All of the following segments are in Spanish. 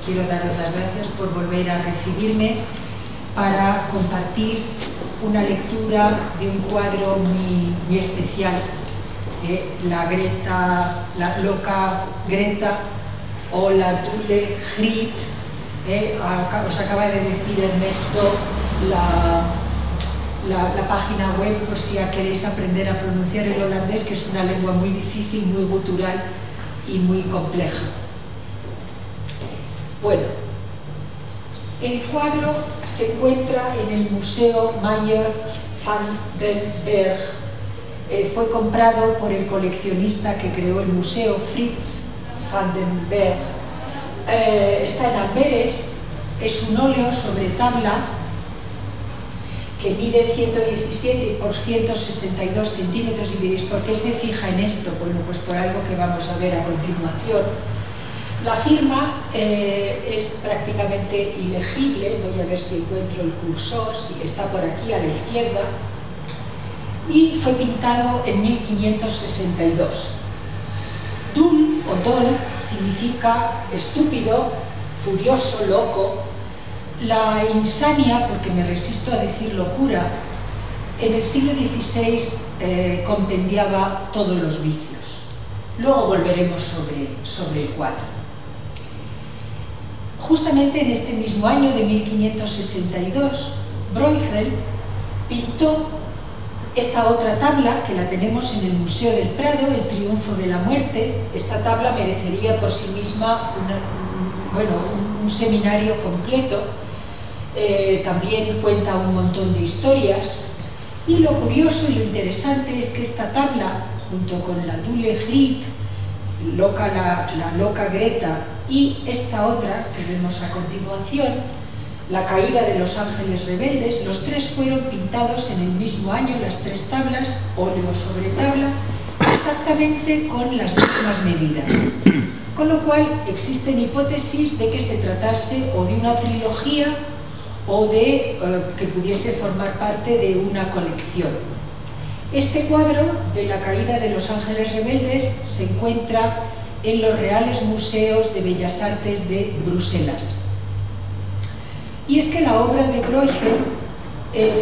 quiero daros las gracias por volver a recibirme para compartir una lectura de un cuadro muy especial, la loca Greta o la Dule Griet. Os acaba de decir Ernesto la página web por si queréis aprender a pronunciar el holandés, que es una lengua muy difícil, muy gutural y muy compleja. Bueno, el cuadro se encuentra en el Museo Meijer van den Berg. Fue comprado por el coleccionista que creó el museo, Frits van den Berg. Está en Amberes, es un óleo sobre tabla que mide 117 por 162 centímetros, y diréis, ¿por qué se fija en esto? Bueno, pues por algo que vamos a ver a continuación. La firma es prácticamente ilegible, voy a ver si encuentro el cursor, si está por aquí a la izquierda, y fue pintado en 1562. Dul o Dol significa estúpido, furioso, loco. La insania, porque me resisto a decir locura, en el siglo XVI compendiaba todos los vicios. Luego volveremos sobre el cuadro. Justamente en este mismo año de 1562, Bruegel pintó esta otra tabla, que la tenemos en el Museo del Prado, El triunfo de la muerte. Esta tabla merecería por sí misma un seminario completo. También cuenta un montón de historias, y lo curioso y lo interesante es que esta tabla, junto con la Dule Griet, la loca Greta, y esta otra que vemos a continuación, La caída de los ángeles rebeldes, los tres fueron pintados en el mismo año, las tres tablas, óleo sobre tabla, exactamente con las mismas medidas. Con lo cual existen hipótesis de que se tratase o de una trilogía o de que pudiese formar parte de una colección. Este cuadro de La caída de los ángeles rebeldes se encuentra en los Reales Museos de Bellas Artes de Bruselas. Y es que la obra de Bruegel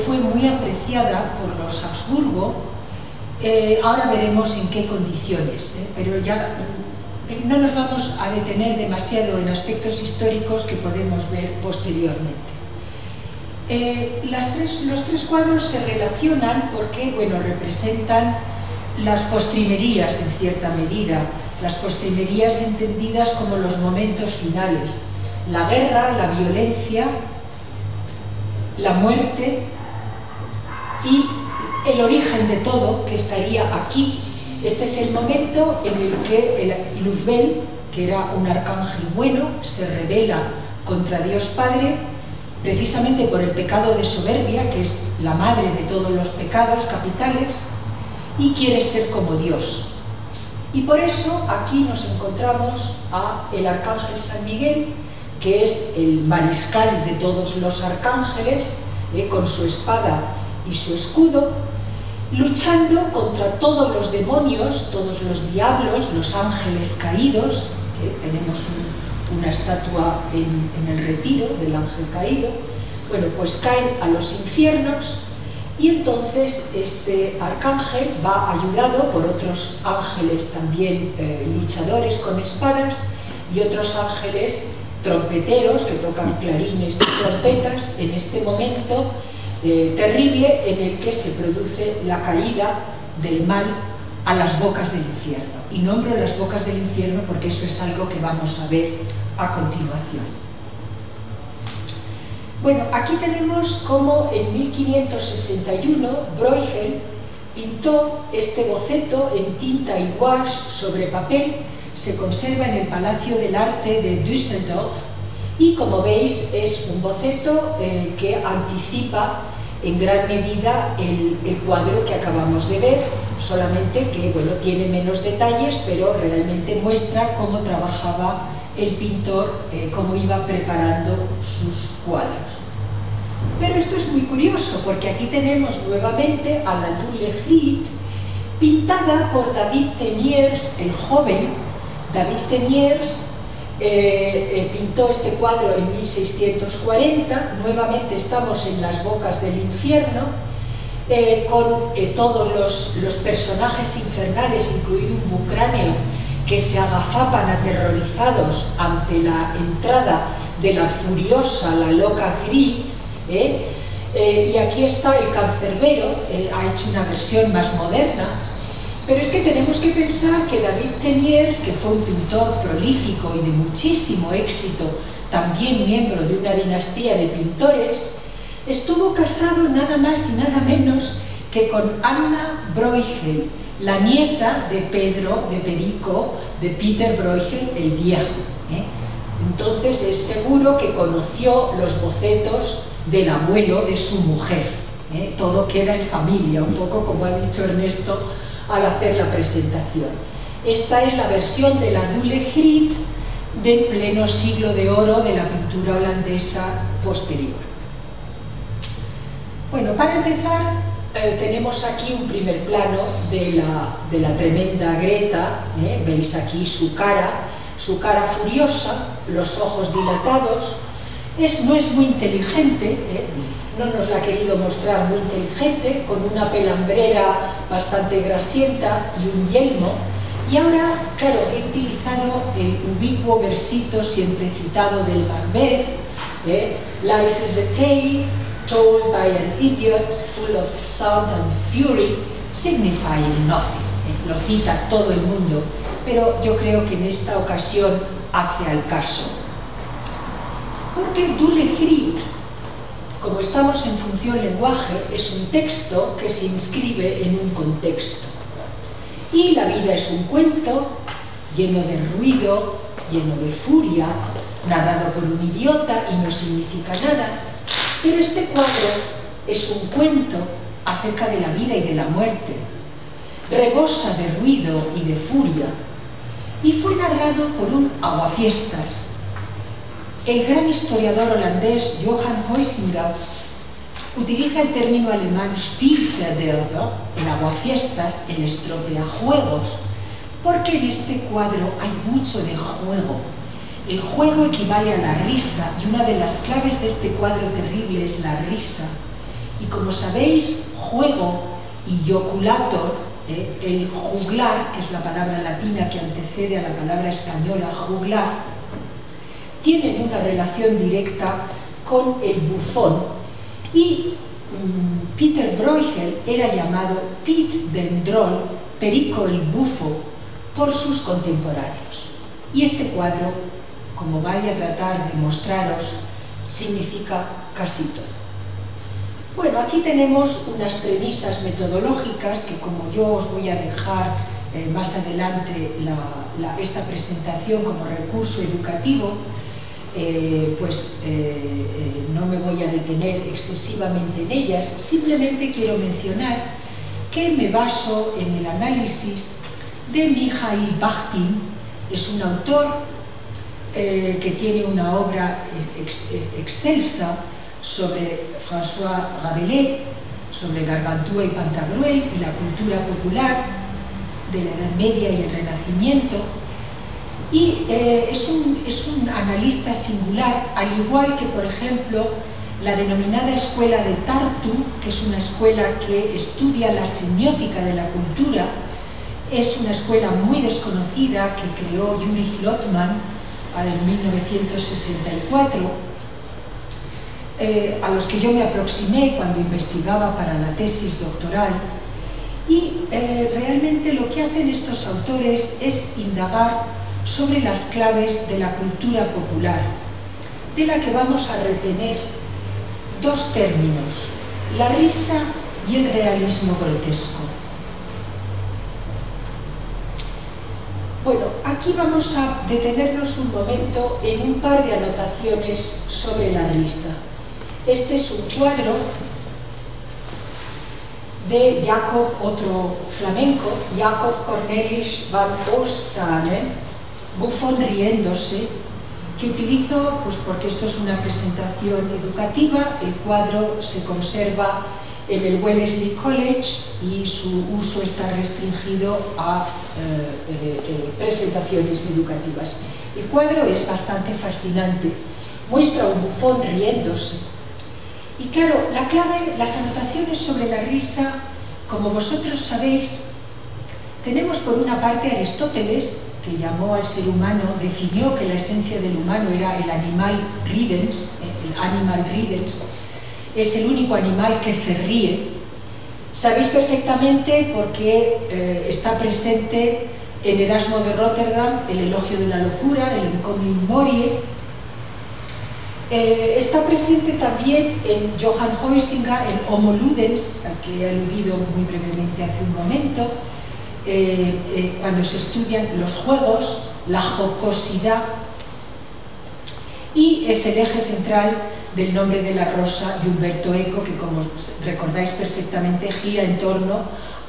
fue muy apreciada por los Habsburgo. Ahora veremos en qué condiciones, pero ya no nos vamos a detener demasiado en aspectos históricos que podemos ver posteriormente. Los tres cuadros se relacionan porque, bueno, representan las postrimerías en cierta medida, las postrimerías entendidas como los momentos finales, la guerra, la violencia, la muerte y el origen de todo, que estaría aquí. Este es el momento en el que Luzbel, que era un arcángel bueno, se rebela contra Dios Padre, precisamente por el pecado de soberbia, que es la madre de todos los pecados capitales, y quiere ser como Dios. Y por eso aquí nos encontramos a el arcángel San Miguel, que es el mariscal de todos los arcángeles, con su espada y su escudo, luchando contra todos los demonios, todos los diablos, los ángeles caídos, que tenemos una estatua en el retiro del ángel caído. Bueno, pues caen a los infiernos, y entonces este arcángel va ayudado por otros ángeles también luchadores con espadas, y otros ángeles trompeteros que tocan clarines y trompetas en este momento terrible en el que se produce la caída del mal a las bocas del infierno. Y nombro las bocas del infierno porque eso es algo que vamos a ver a continuación. Bueno, aquí tenemos cómo en 1561 Bruegel pintó este boceto en tinta y gouache sobre papel. Se conserva en el Palacio del Arte de Düsseldorf, y como veis es un boceto que anticipa en gran medida el cuadro que acabamos de ver, solamente que, bueno, tiene menos detalles, pero realmente muestra cómo trabajaba el pintor, cómo iba preparando sus cuadros. Pero esto es muy curioso, porque aquí tenemos nuevamente a la Dule Griet, pintada por David Teniers el joven. David Teniers pintó este cuadro en 1640, nuevamente estamos en las bocas del infierno, con todos los personajes infernales, incluido un bucráneo, que se agazapan aterrorizados ante la entrada de la furiosa, la loca Grit, y aquí está el cancerbero, ha hecho una versión más moderna. Pero es que tenemos que pensar que David Teniers, que fue un pintor prolífico y de muchísimo éxito, también miembro de una dinastía de pintores, estuvo casado nada más y nada menos que con Anna Bruegel, la nieta de de Peter Bruegel el Viejo. Entonces es seguro que conoció los bocetos del abuelo de su mujer. Todo queda en familia, un poco como ha dicho Ernesto al hacer la presentación. Esta es la versión de la Dule Griet del pleno siglo de oro de la pintura holandesa posterior. Bueno, para empezar, tenemos aquí un primer plano de la tremenda Greta. Veis aquí su cara furiosa, los ojos dilatados. No es muy inteligente, no nos la ha querido mostrar muy inteligente, con una pelambrera bastante grasienta y un yelmo. Y ahora, claro, he utilizado el ubicuo versito siempre citado del Macbeth, Life is a tale told by an idiot full of sound and fury, signifying nothing. Lo cita todo el mundo, pero yo creo que en esta ocasión hace al caso. Porque Dule Griet, como estamos en función lenguaje, es un texto que se inscribe en un contexto. Y la vida es un cuento lleno de ruido, lleno de furia, narrado por un idiota y no significa nada. Pero este cuadro es un cuento acerca de la vida y de la muerte. Rebosa de ruido y de furia. Y fue narrado por un aguafiestas. El gran historiador holandés Johan Huizinga utiliza el término alemán Spielverderber, el aguafiestas, el estropeajuegos, porque en este cuadro hay mucho de juego. El juego equivale a la risa, y una de las claves de este cuadro terrible es la risa. Y como sabéis, juego y joculator, el juglar, que es la palabra latina que antecede a la palabra española juglar, tienen una relación directa con el bufón. Y Peter Bruegel era llamado Piet den Drol, Perico el Bufo, por sus contemporáneos. Y este cuadro, como vaya a tratar de mostraros, significa casi todo. Bueno, aquí tenemos unas premisas metodológicas que, como yo os voy a dejar más adelante esta presentación como recurso educativo, no me voy a detener excesivamente en ellas. Simplemente quiero mencionar que me baso en el análisis de Mikhail Bakhtin. Es un autor que tiene una obra excelsa sobre François Rabelais, sobre Gargantua y Pantagruel y la cultura popular de la Edad Media y el Renacimiento. Y es un analista singular, al igual que, por ejemplo, la denominada Escuela de Tartu, que es una escuela que estudia la semiótica de la cultura. Es una escuela muy desconocida que creó Yuri Lotman en 1964, a los que yo me aproximé cuando investigaba para la tesis doctoral. Y realmente lo que hacen estos autores es indagar sobre las claves de la cultura popular, de la que vamos a retener dos términos: la risa y el realismo grotesco. Bueno, aquí vamos a detenernos un momento en un par de anotaciones sobre la risa. Este es un cuadro de Jacob, otro flamenco, Jacob Cornelis van Oostzane, Bufón riéndose, que utilizo pues porque esto es una presentación educativa. El cuadro se conserva en el Wellesley College y su uso está restringido a presentaciones prestaciones educativas. El cuadro es bastante fascinante, muestra un bufón riéndose. Y claro, la clave, las anotaciones sobre la risa, como vosotros sabéis, tenemos por una parte a Aristóteles, que llamó al ser humano, definió que la esencia del humano era el animal ridens, es el único animal que se ríe. Sabéis perfectamente porque está presente en Erasmo de Rotterdam, el elogio de la locura, el Encomium Moriae. Está presente también en Johann Huizinga, el Homo Ludens, al que he aludido muy brevemente hace un momento, cuando se estudian los juegos, la jocosidad, y es el eje central del Nombre de la Rosa de Umberto Eco, que, como recordáis perfectamente, gira en torno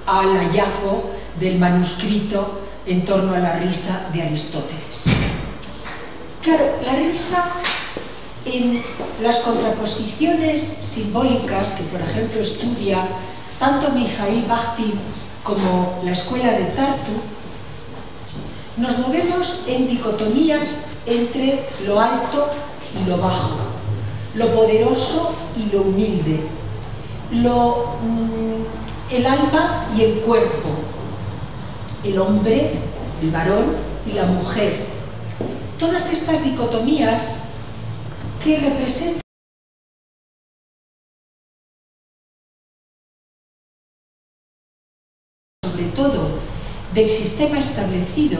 al hallazgo del manuscrito en torno a la risa de Aristóteles. Claro, la risa, en las contraposiciones simbólicas que, por ejemplo, estudia tanto Mikhail Bakhtin como la escuela de Tartu, nos movemos en dicotomías entre lo alto y lo bajo, lo poderoso y lo humilde, el alma y el cuerpo, el hombre, el varón y la mujer. Todas estas dicotomías que representan sobre todo del sistema establecido,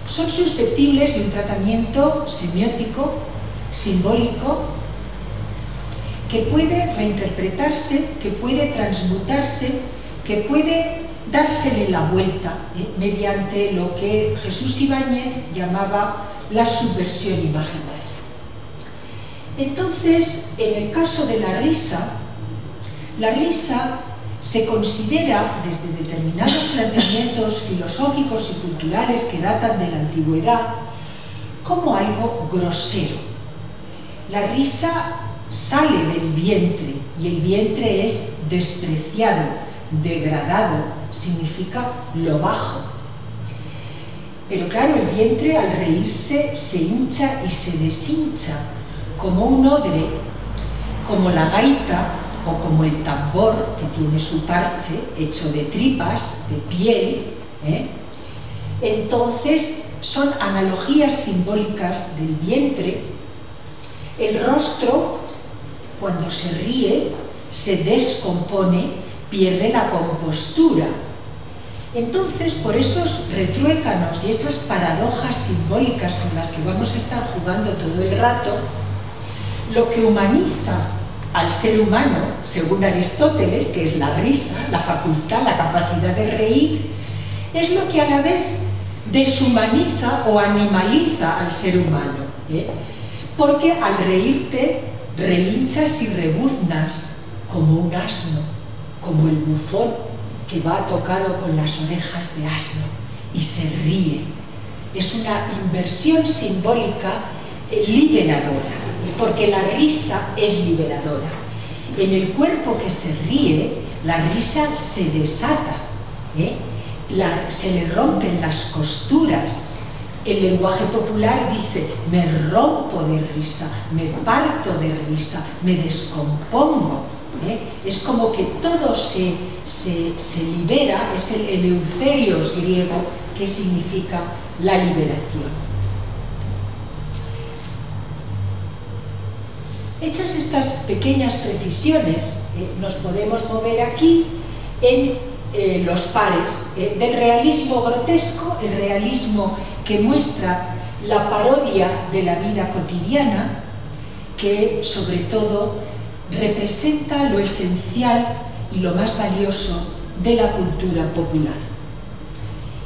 son susceptibles de un tratamiento semiótico, simbólico, que puede reinterpretarse, que puede transmutarse, que puede dársele la vuelta mediante lo que Jesús Ibáñez llamaba la subversión imaginaria. Entonces, en el caso de la risa se considera, desde determinados planteamientos filosóficos y culturales que datan de la antigüedad, como algo grosero. La risa sale del vientre, y el vientre es despreciado, degradado, significa lo bajo. Pero claro, el vientre al reírse se hincha y se deshincha, como un odre, como la gaita o como el tambor, que tiene su parche hecho de tripas, de piel. Entonces son analogías simbólicas del vientre. El rostro, cuando se ríe, se descompone, pierde la compostura. Entonces, por esos retruécanos y esas paradojas simbólicas con las que vamos a estar jugando todo el rato, lo que humaniza al ser humano, según Aristóteles, que es la risa, la facultad, la capacidad de reír, es lo que a la vez deshumaniza o animaliza al ser humano, porque al reírte relinchas y rebuznas como un asno, como el bufón que va tocado con las orejas de asno y se ríe. Es una inversión simbólica liberadora, porque la risa es liberadora. En el cuerpo que se ríe, la risa se desata, se le rompen las costuras. El lenguaje popular dice: me rompo de risa, me parto de risa, me descompongo. Es como que todo se libera, es el eleutherios griego, que significa la liberación. Hechas estas pequeñas precisiones, nos podemos mover aquí en los pares del realismo grotesco, el realismo que muestra la parodia de la vida cotidiana, que sobre todo representa lo esencial y lo más valioso de la cultura popular.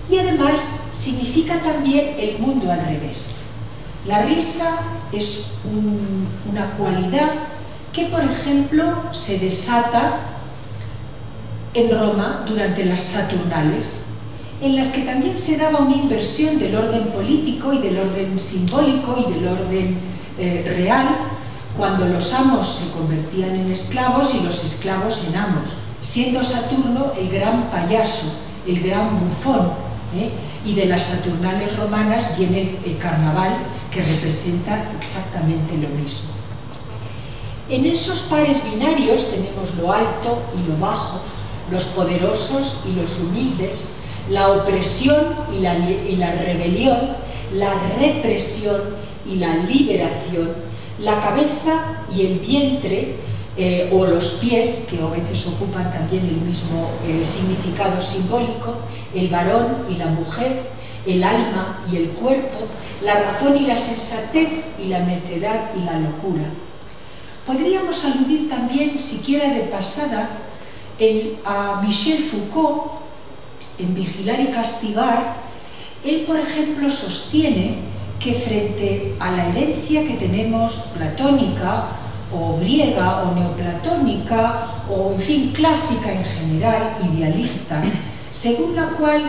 Y además significa también el mundo al revés. La risa es una cualidad que, por ejemplo, se desata en Roma durante las Saturnales, en las que también se daba una inversión del orden político y del orden simbólico y del orden real, cuando los amos se convertían en esclavos y los esclavos en amos, siendo Saturno el gran payaso, el gran bufón, y de las Saturnales romanas viene el carnaval, que representa exactamente lo mismo. En esos pares binarios tenemos lo alto y lo bajo, los poderosos y los humildes, la opresión y la rebelión, la represión y la liberación, la cabeza y el vientre, o los pies, que a veces ocupan también el mismo significado simbólico, el varón y la mujer, el alma y el cuerpo, la razón y la sensatez y la necedad y la locura. Podríamos aludir también, siquiera de pasada, a Michel Foucault, en Vigilar y Castigar. Él, por ejemplo, sostiene que frente a la herencia que tenemos platónica, o griega, o neoplatónica, o en fin, clásica en general, idealista, según la cual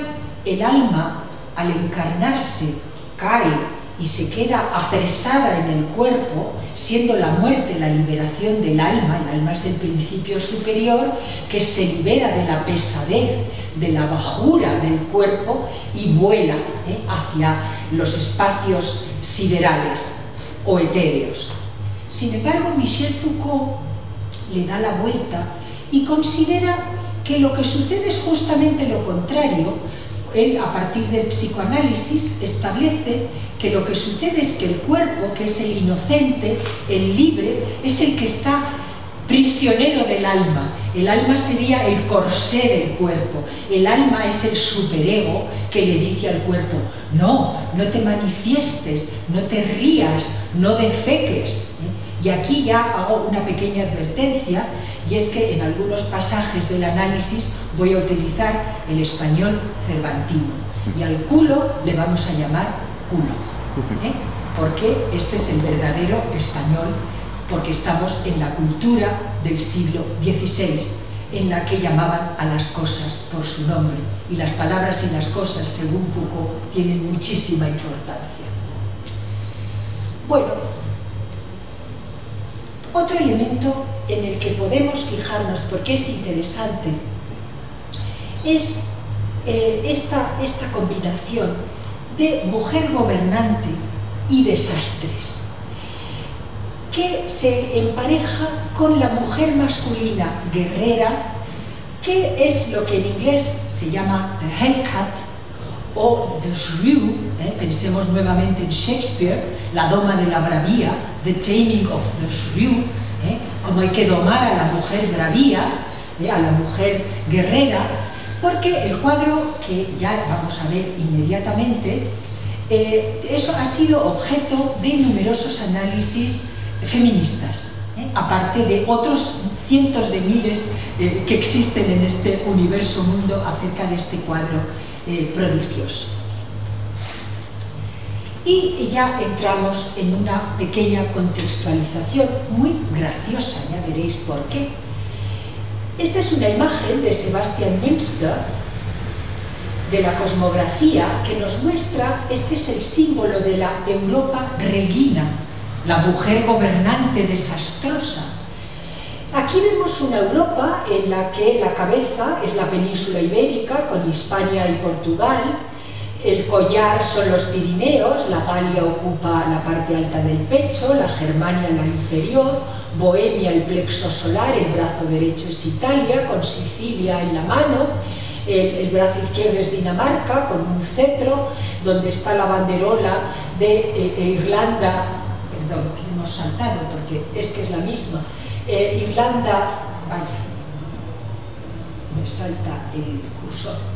el alma, al encarnarse, cae y se queda apresada en el cuerpo, siendo la muerte la liberación del alma. El alma es el principio superior que se libera de la pesadez, de la bajura del cuerpo y vuela hacia los espacios siderales o etéreos. Sin embargo, Michel Foucault le da la vuelta y considera que lo que sucede es justamente lo contrario. Él, a partir del psicoanálisis, establece que lo que sucede es que el cuerpo, que es el inocente, el libre, es el que está prisionero del alma. El alma sería el corsé del cuerpo. El alma es el superego que le dice al cuerpo: no, no te manifiestes, no te rías, no defeques. Y aquí ya hago una pequeña advertencia, y es que en algunos pasajes del análisis voy a utilizar el español cervantino, y al culo le vamos a llamar culo, porque este es el verdadero español, porque estamos en la cultura del siglo XVI, en la que llamaban a las cosas por su nombre, y las palabras y las cosas, según Foucault, tienen muchísima importancia. Bueno, otro elemento en el que podemos fijarnos, porque es interesante, es esta combinación de mujer gobernante y desastres, que se empareja con la mujer masculina guerrera, que es lo que en inglés se llama the Hellcat o the Shrew. Pensemos nuevamente en Shakespeare, la doma de la bravía, the taming of the Shrew, como hay que domar a la mujer bravía, a la mujer guerrera, porque el cuadro, que ya vamos a ver inmediatamente, eso ha sido objeto de numerosos análisis feministas, aparte de otros cientos de miles que existen en este universo mundo acerca de este cuadro prodigioso. Y ya entramos en una pequeña contextualización muy graciosa, ya veréis por qué. Esta es una imagen de Sebastian Münster, de la cosmografía, que nos muestra, este es el símbolo de la Europa regina, la mujer gobernante desastrosa. Aquí vemos una Europa en la que la cabeza es la península ibérica, con Hispania y Portugal, el collar son los Pirineos, la Galia ocupa la parte alta del pecho, la Germania la inferior, Bohemia el plexo solar, el brazo derecho es Italia, con Sicilia en la mano, el brazo izquierdo es Dinamarca, con un cetro, donde está la banderola de Irlanda, perdón, que hemos saltado porque es que es la misma, Irlanda, vaya, me salta el cursor.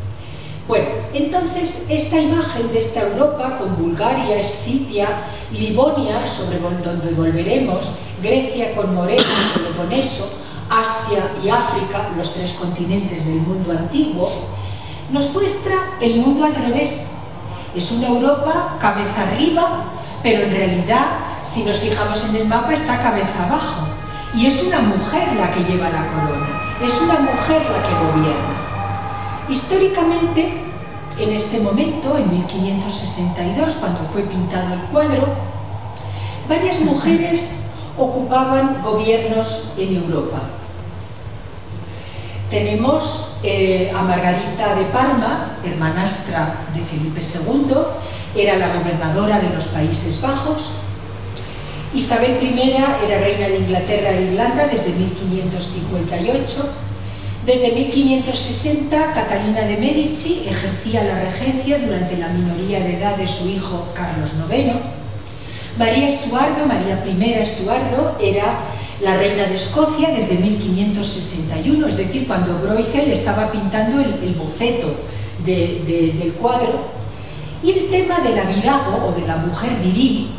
Bueno, entonces esta imagen de esta Europa con Bulgaria, Escitia, Livonia, sobre donde volveremos, Grecia con Moreno y Peloponeso, Asia y África, los tres continentes del mundo antiguo, nos muestra el mundo al revés. Es una Europa cabeza arriba, pero en realidad, si nos fijamos en el mapa, está cabeza abajo. Y es una mujer la que lleva la corona, es una mujer la que gobierna. Históricamente, en este momento, en 1562, cuando fue pintado el cuadro, varias mujeres ocupaban gobiernos en Europa. Tenemos a Margarita de Parma, hermanastra de Felipe II, era la gobernadora de los Países Bajos. Isabel I era reina de Inglaterra e Irlanda desde 1558. Desde 1560, Catalina de Medici ejercía la regencia durante la minoría de edad de su hijo Carlos IX. María I Estuardo, era la reina de Escocia desde 1561, es decir, cuando Bruegel estaba pintando el boceto del cuadro. Y el tema de la virago, o de la mujer viril,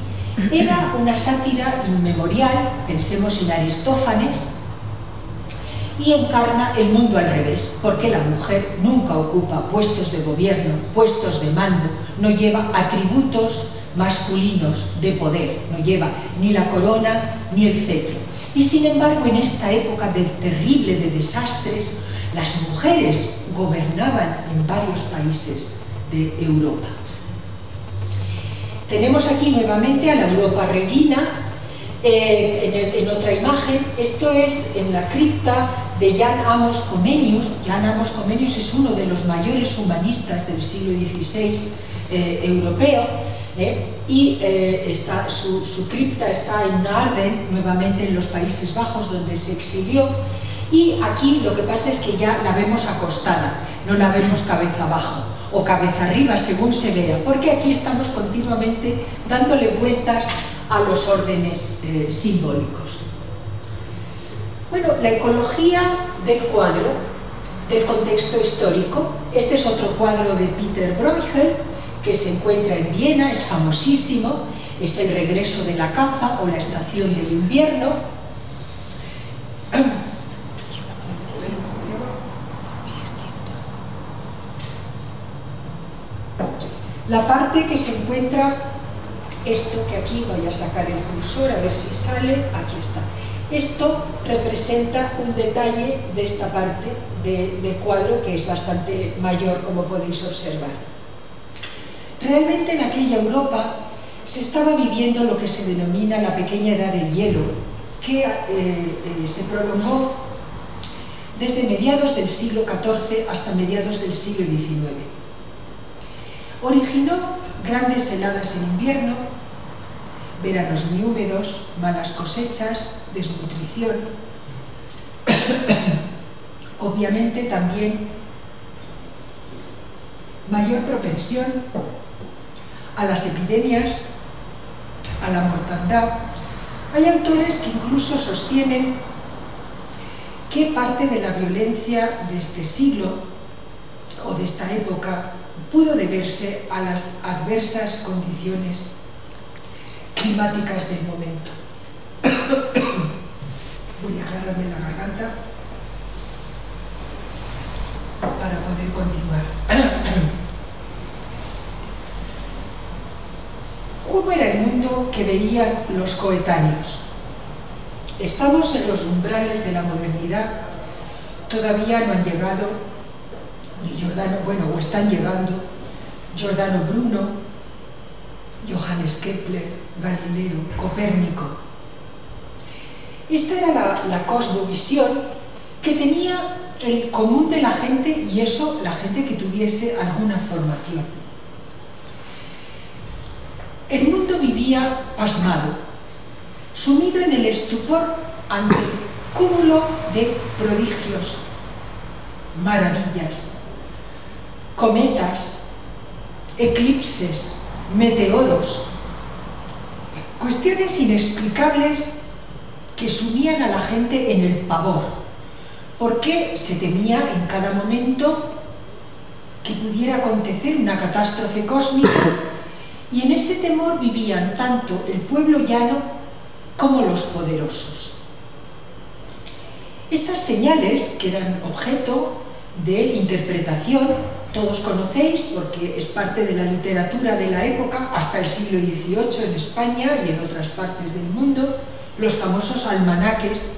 era una sátira inmemorial, pensemos en Aristófanes, y encarna el mundo al revés, porque la mujer nunca ocupa puestos de gobierno, puestos de mando, no lleva atributos masculinos de poder, no lleva ni la corona ni el cetro. Y sin embargo, en esta época terrible de desastres, las mujeres gobernaban en varios países de Europa. Tenemos aquí nuevamente a la Europa Regina, en otra imagen. Esto es en la cripta de Jan Amos Comenius. Jan Amos Comenius es uno de los mayores humanistas del siglo XVI europeo, y su cripta está en Naarden, nuevamente en los Países Bajos, donde se exilió. Y aquí lo que pasa es que ya la vemos acostada, no la vemos cabeza abajo o cabeza arriba, según se vea, porque aquí estamos continuamente dándole vueltas a los órdenes simbólicos. Bueno, la ecología del cuadro, del contexto histórico. Este es otro cuadro de Peter Bruegel, que se encuentra en Viena, es famosísimo, es el regreso de la caza o la estación del invierno. La parte que se encuentra, esto que aquí, voy a sacar el cursor a ver si sale, aquí está. Esto representa un detalle de esta parte del cuadro, que es bastante mayor, como podéis observar. Realmente en aquella Europa se estaba viviendo lo que se denomina la pequeña edad del hielo, que se prolongó desde mediados del siglo XIV hasta mediados del siglo XIX. Originó grandes heladas en invierno, veranos muy húmedos, malas cosechas, desnutrición. Obviamente también mayor propensión a las epidemias, a la mortandad. Hay autores que incluso sostienen que parte de la violencia de este siglo o de esta época pudo deberse a las adversas condiciones climáticas del momento. Voy a agarrarme la garganta para poder continuar. ¿Cómo era el mundo que veían los coetáneos? Estamos en los umbrales de la modernidad, todavía no han llegado ni Giordano, bueno, o están llegando Giordano Bruno, Johannes Kepler, Galileo, Copérnico. Esta era la cosmovisión que tenía el común de la gente, y eso, la gente que tuviese alguna formación. El mundo vivía pasmado, sumido en el estupor ante el cúmulo de prodigios, maravillas, cometas, eclipses, meteoros, cuestiones inexplicables que sumían a la gente en el pavor, porque se temía en cada momento que pudiera acontecer una catástrofe cósmica, y en ese temor vivían tanto el pueblo llano como los poderosos. Estas señales, que eran objeto de interpretación, todos conocéis porque es parte de la literatura de la época, hasta el siglo XVIII en España y en otras partes del mundo, los famosos almanaques,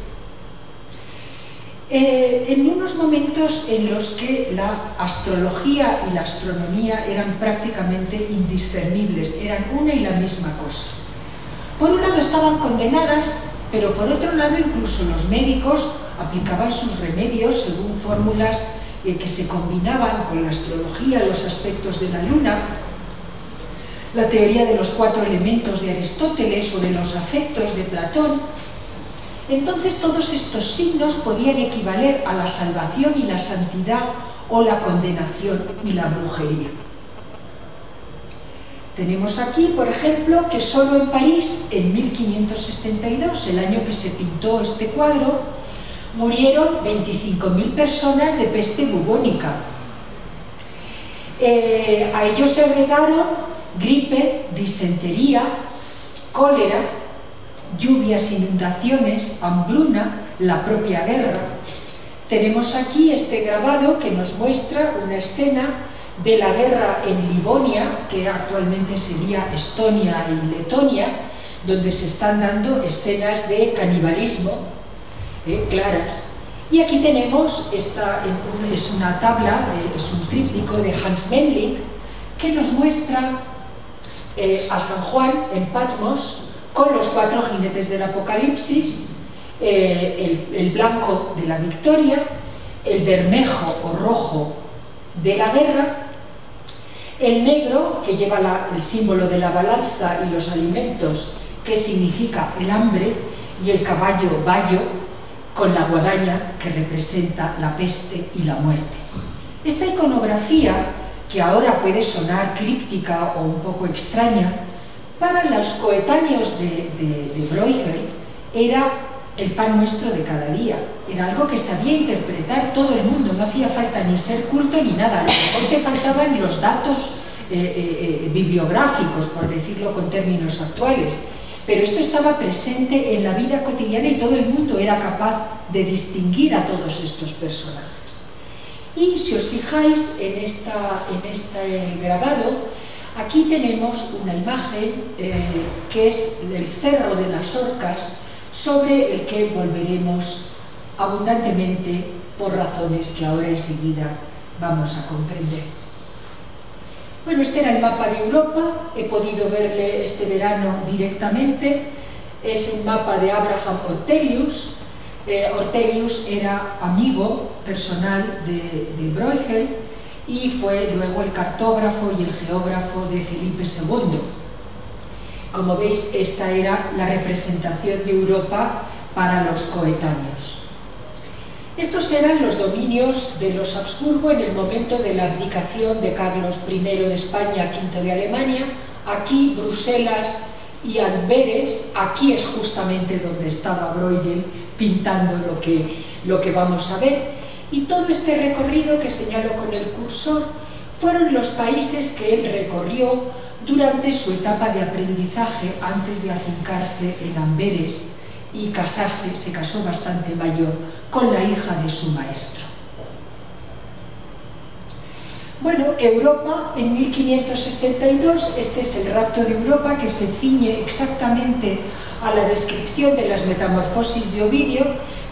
en unos momentos en los que la astrología y la astronomía eran prácticamente indiscernibles, eran una y la misma cosa. Por un lado estaban condenadas, pero por otro lado incluso los médicos aplicaban sus remedios según fórmulas que se combinaban con la astrología, los aspectos de la luna, la teoría de los 4 elementos de Aristóteles o de los afectos de Platón. Entonces todos estos signos podían equivaler a la salvación y la santidad o la condenación y la brujería. Tenemos aquí, por ejemplo, que solo en París, en 1562, el año que se pintó este cuadro, murieron 25.000 personas de peste bubónica. A ellos se agregaron gripe, disentería, cólera, lluvias, inundaciones, hambruna, la propia guerra. Tenemos aquí este grabado que nos muestra una escena de la guerra en Livonia, que actualmente sería Estonia y Letonia, donde se están dando escenas de canibalismo claras. Y aquí tenemos, es una tabla, es un tríptico de Hans Memling, que nos muestra a San Juan en Patmos con los 4 jinetes del Apocalipsis, el blanco de la victoria, el bermejo o rojo de la guerra, el negro, que lleva el símbolo de la balanza y los alimentos, que significa el hambre, y el caballo bayo, con la guadaña, que representa la peste y la muerte. Esta iconografía, que ahora puede sonar críptica o un poco extraña, para los coetáneos de Bruegel era el pan nuestro de cada día. Era algo que sabía interpretar todo el mundo, no hacía falta ni ser culto ni nada. A lo mejor te faltaban los datos bibliográficos, por decirlo con términos actuales, pero esto estaba presente en la vida cotidiana y todo el mundo era capaz de distinguir a todos estos personajes. Y si os fijáis en este grabado, aquí tenemos una imagen que es el Cerro de las Orcas, sobre el que volveremos abundantemente por razones que ahora enseguida vamos a comprender. Bueno, este era el mapa de Europa, he podido verle este verano directamente, es un mapa de Abraham Ortelius. Ortelius era amigo personal de Bruegel y fue luego el cartógrafo y el geógrafo de Felipe II. Como veis, esta era la representación de Europa para los coetáneos. Estos eran los dominios de los Habsburgo en el momento de la abdicación de Carlos I de España, V de Alemania. Aquí Bruselas y Amberes, aquí es justamente donde estaba Bruegel pintando lo que vamos a ver. Y todo este recorrido que señalo con el cursor fueron los países que él recorrió durante su etapa de aprendizaje antes de afincarse en Amberes y casarse, se casó bastante mayor, con la hija de su maestro. Bueno, Europa en 1562, este es el rapto de Europa que se ciñe exactamente a la descripción de las metamorfosis de Ovidio,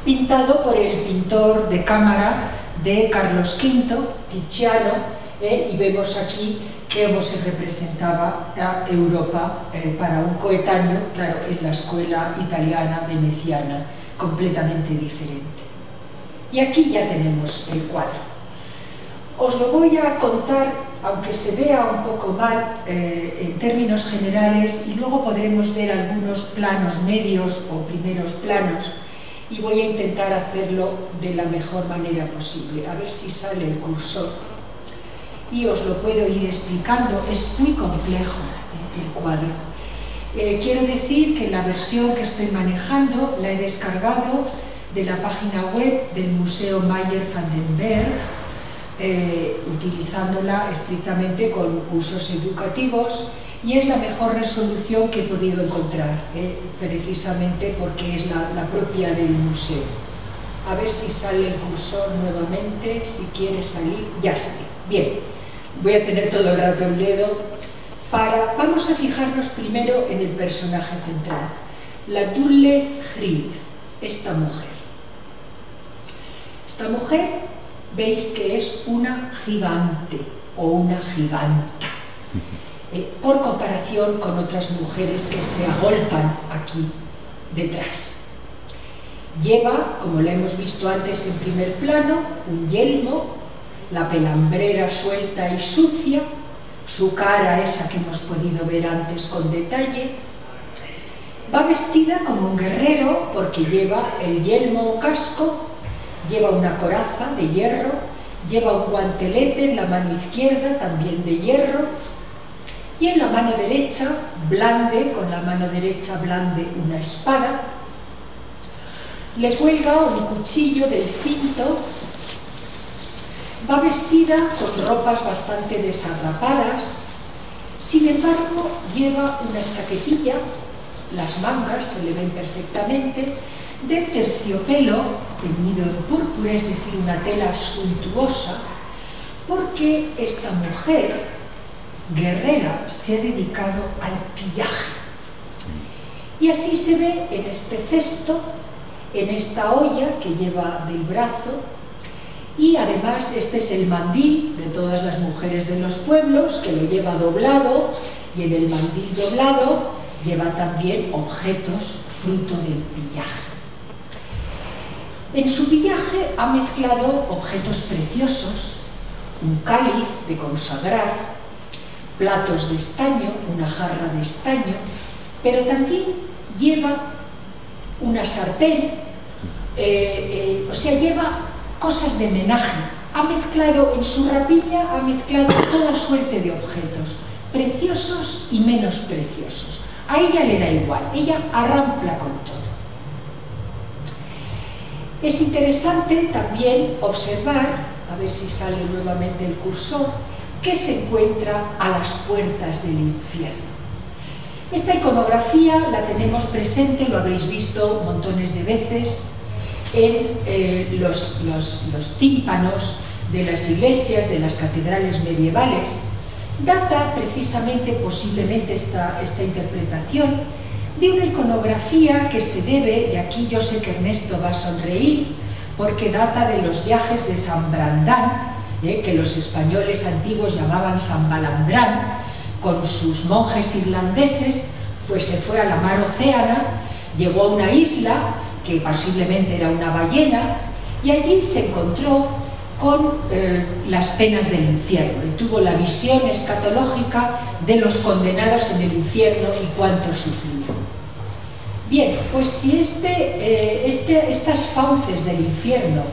pintado por el pintor de cámara de Carlos V, Tiziano, y vemos aquí cómo se representaba a Europa para un coetáneo, claro, en la escuela italiana, veneciana, completamente diferente. Y aquí ya tenemos el cuadro. Os lo voy a contar, aunque se vea un poco mal, en términos generales, y luego podremos ver algunos planos medios o primeros planos, y voy a intentar hacerlo de la mejor manera posible. A ver si sale el cursor. Y os lo puedo ir explicando, es muy complejo el cuadro. Quiero decir que la versión que estoy manejando la he descargado de la página web del Museo Mayer van den Berg, utilizándola estrictamente con usos educativos, y es la mejor resolución que he podido encontrar, precisamente porque es la propia del museo. A ver si sale el cursor nuevamente, si quiere salir, ya sale. Bien. Voy a tener todo el rato el dedo. Vamos a fijarnos primero en el personaje central, la Dulle Hrid, esta mujer. Esta mujer, veis que es una gigante o una giganta, por comparación con otras mujeres que se agolpan aquí detrás. Lleva, como la hemos visto antes en primer plano, un yelmo, la pelambrera suelta y sucia, su cara esa que hemos podido ver antes con detalle. Va vestida como un guerrero porque lleva el yelmo o casco, lleva una coraza de hierro, lleva un guantelete en la mano izquierda, también de hierro, y en la mano derecha blande, con la mano derecha blande una espada. Le cuelga un cuchillo del cinto. Va vestida con ropas bastante desarrapadas, sin embargo lleva una chaquetilla, las mangas se le ven perfectamente, de terciopelo teñido en púrpura, es decir, una tela suntuosa, porque esta mujer guerrera se ha dedicado al pillaje. Y así se ve en este cesto, en esta olla que lleva del brazo, y además este es el mandil de todas las mujeres de los pueblos, que lo lleva doblado, y en el mandil doblado lleva también objetos fruto del pillaje. En su pillaje ha mezclado objetos preciosos, un cáliz de consagrar, platos de estaño, una jarra de estaño, pero también lleva una sartén, o sea, lleva cosas de menaje. Ha mezclado en su rapiña, ha mezclado toda suerte de objetos, preciosos y menos preciosos. A ella le da igual, ella arrampla con todo. Es interesante también observar, a ver si sale nuevamente el cursor, que se encuentra a las puertas del infierno. Esta iconografía la tenemos presente, lo habréis visto montones de veces, en los tímpanos de las iglesias, de las catedrales medievales. Data precisamente, posiblemente, esta interpretación de una iconografía que se debe, y aquí yo sé que Ernesto va a sonreír, porque data de los viajes de San Brandán, que los españoles antiguos llamaban San Balandrán, con sus monjes irlandeses, se fue a la mar Océana, llegó a una isla que posiblemente era una ballena, y allí se encontró con las penas del infierno. Él tuvo la visión escatológica de los condenados en el infierno y cuánto sufrieron. Bien, pues si estas fauces del infierno,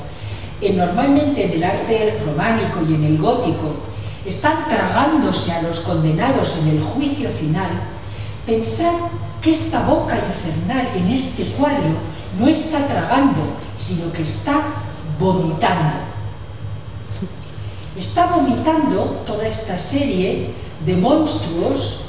normalmente en el arte románico y en el gótico, están tragándose a los condenados en el juicio final, pensad que esta boca infernal en este cuadro no está tragando, sino que está vomitando. Está vomitando toda esta serie de monstruos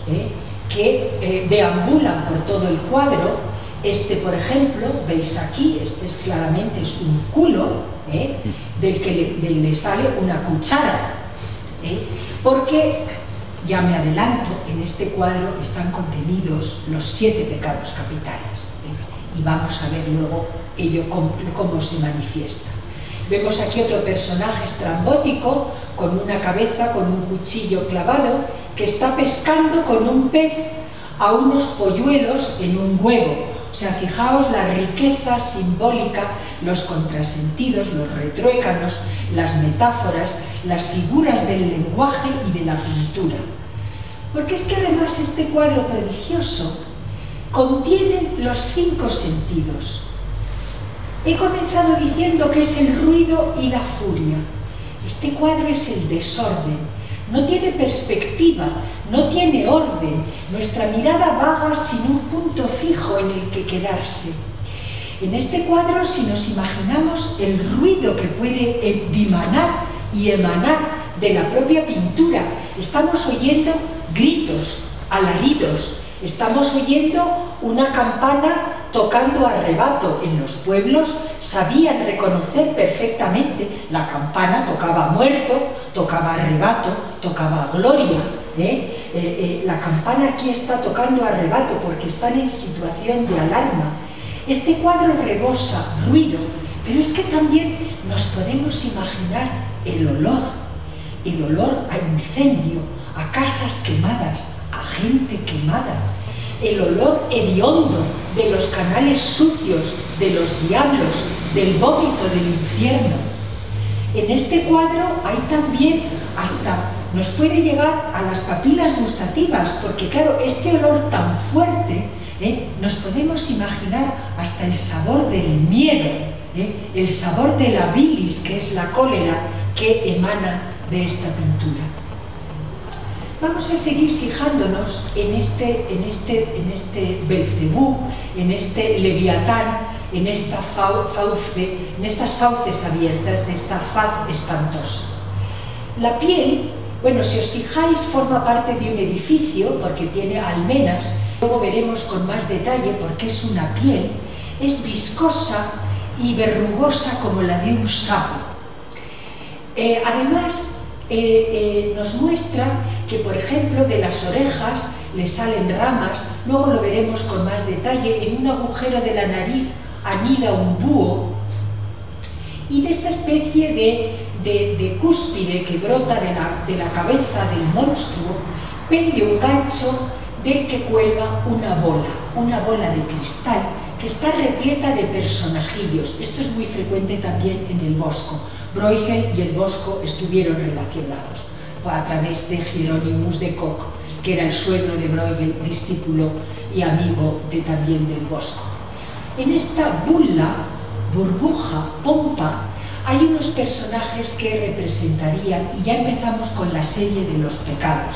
que deambulan por todo el cuadro. Este, por ejemplo, veis aquí, este es claramente un culo, del que le sale una cuchara, porque, ya me adelanto, en este cuadro están contenidos los 7 pecados capitales, y vamos a ver luego ello cómo se manifiesta. Vemos aquí otro personaje estrambótico, con una cabeza, con un cuchillo clavado, que está pescando con un pez a unos polluelos en un huevo. O sea, fijaos la riqueza simbólica, los contrasentidos, los retruécanos, las metáforas, las figuras del lenguaje y de la pintura. Porque es que además este cuadro prodigioso contiene los 5 sentidos. He comenzado diciendo que es el ruido y la furia. Este cuadro es el desorden, no tiene perspectiva, no tiene orden. Nuestra mirada vaga sin un punto fijo en el que quedarse. En este cuadro, si nos imaginamos el ruido que puede dimanar y emanar de la propia pintura, estamos oyendo gritos, alaridos, estamos oyendo una campana tocando a rebato. En los pueblos sabían reconocer perfectamente, la campana tocaba muerto, tocaba a rebato, tocaba a gloria. La campana aquí está tocando a rebato porque están en situación de alarma. Este cuadro rebosa ruido, pero es que también nos podemos imaginar el olor a incendio, a casas quemadas, a gente quemada. el olor hediondo de los canales sucios, de los diablos, del vómito del infierno. En este cuadro hay también hasta, nos puede llegar a las papilas gustativas, porque claro, este olor tan fuerte, nos podemos imaginar hasta el sabor del miedo, el sabor de la bilis, que es la cólera que emana de esta pintura. Vamos a seguir fijándonos en este Belcebú, en este Leviatán, en estas fauces abiertas de esta faz espantosa. La piel, bueno, si os fijáis, forma parte de un edificio porque tiene almenas. Luego veremos con más detalle porque es una piel, es viscosa y verrugosa como la de un sapo. Además, nos muestra que, por ejemplo, de las orejas le salen ramas, luego lo veremos con más detalle, en un agujero de la nariz anida un búho, y de esta especie de cúspide que brota de la cabeza del monstruo pende un gancho del que cuelga una bola de cristal que está repleta de personajillos. Esto es muy frecuente también en el Bosco. Bruegel y el Bosco estuvieron relacionados a través de Hieronymus de Kock, que era el suegro de Bruegel, discípulo y amigo también del Bosco. En esta bulla, burbuja, pompa, hay unos personajes que representarían, y ya empezamos con la serie de los pecados.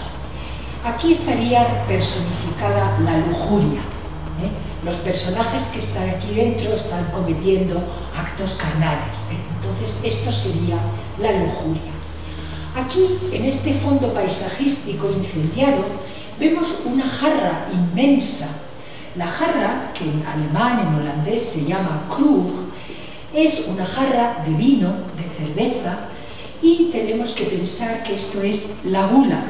Aquí estaría personificada la lujuria. Los personajes que están aquí dentro están cometiendo actos carnales. Entonces, esto sería la lujuria. Aquí, en este fondo paisajístico incendiado, vemos una jarra inmensa. La jarra, que en alemán, en holandés se llama Krug, es una jarra de vino, de cerveza, y tenemos que pensar que esto es la gula.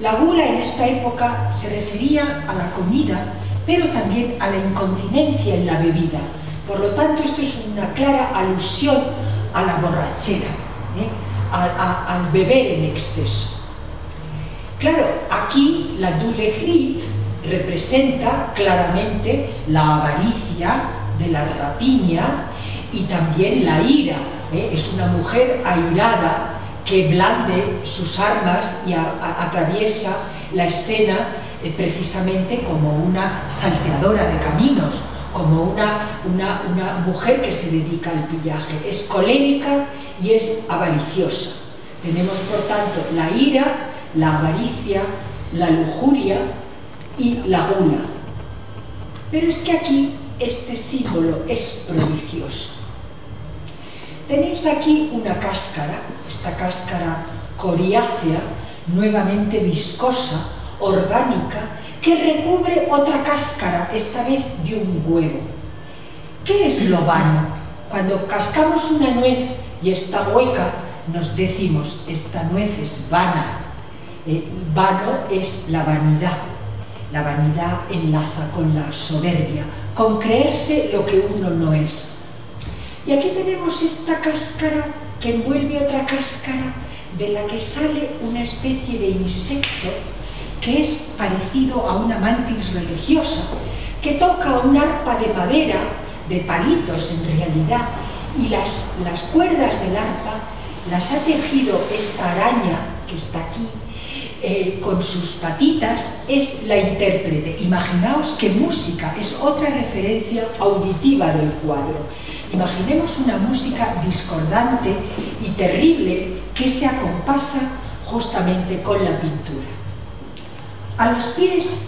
La gula en esta época se refería a la comida, pero también a la incontinencia en la bebida. Por lo tanto, esto es una clara alusión a la borrachera, al beber en exceso. Claro, aquí la Dulegrit representa claramente la avaricia de la rapiña y también la ira. Es una mujer airada que blande sus armas y atraviesa la escena precisamente como una salteadora de caminos, como una mujer que se dedica al pillaje. Es colérica y es avariciosa. Tenemos, por tanto, la ira, la avaricia, la lujuria y la gula. Pero es que aquí este símbolo es prodigioso. Tenéis aquí una cáscara, esta cáscara coriácea, nuevamente viscosa, orgánica, que recubre otra cáscara, esta vez de un huevo. ¿Qué es lo vano? Cuando cascamos una nuez y está hueca, nos decimos, esta nuez es vana. Vano es la vanidad. La vanidad enlaza con la soberbia, con creerse lo que uno no es. Y aquí tenemos esta cáscara que envuelve otra cáscara de la que sale una especie de insecto que es parecido a una mantis religiosa, que toca un arpa de madera, de palitos en realidad, y las cuerdas del arpa las ha tejido esta araña que está aquí, con sus patitas, es la intérprete. Imaginaos qué música, es otra referencia auditiva del cuadro. Imaginemos una música discordante y terrible que se acompasa justamente con la pintura. A los pies,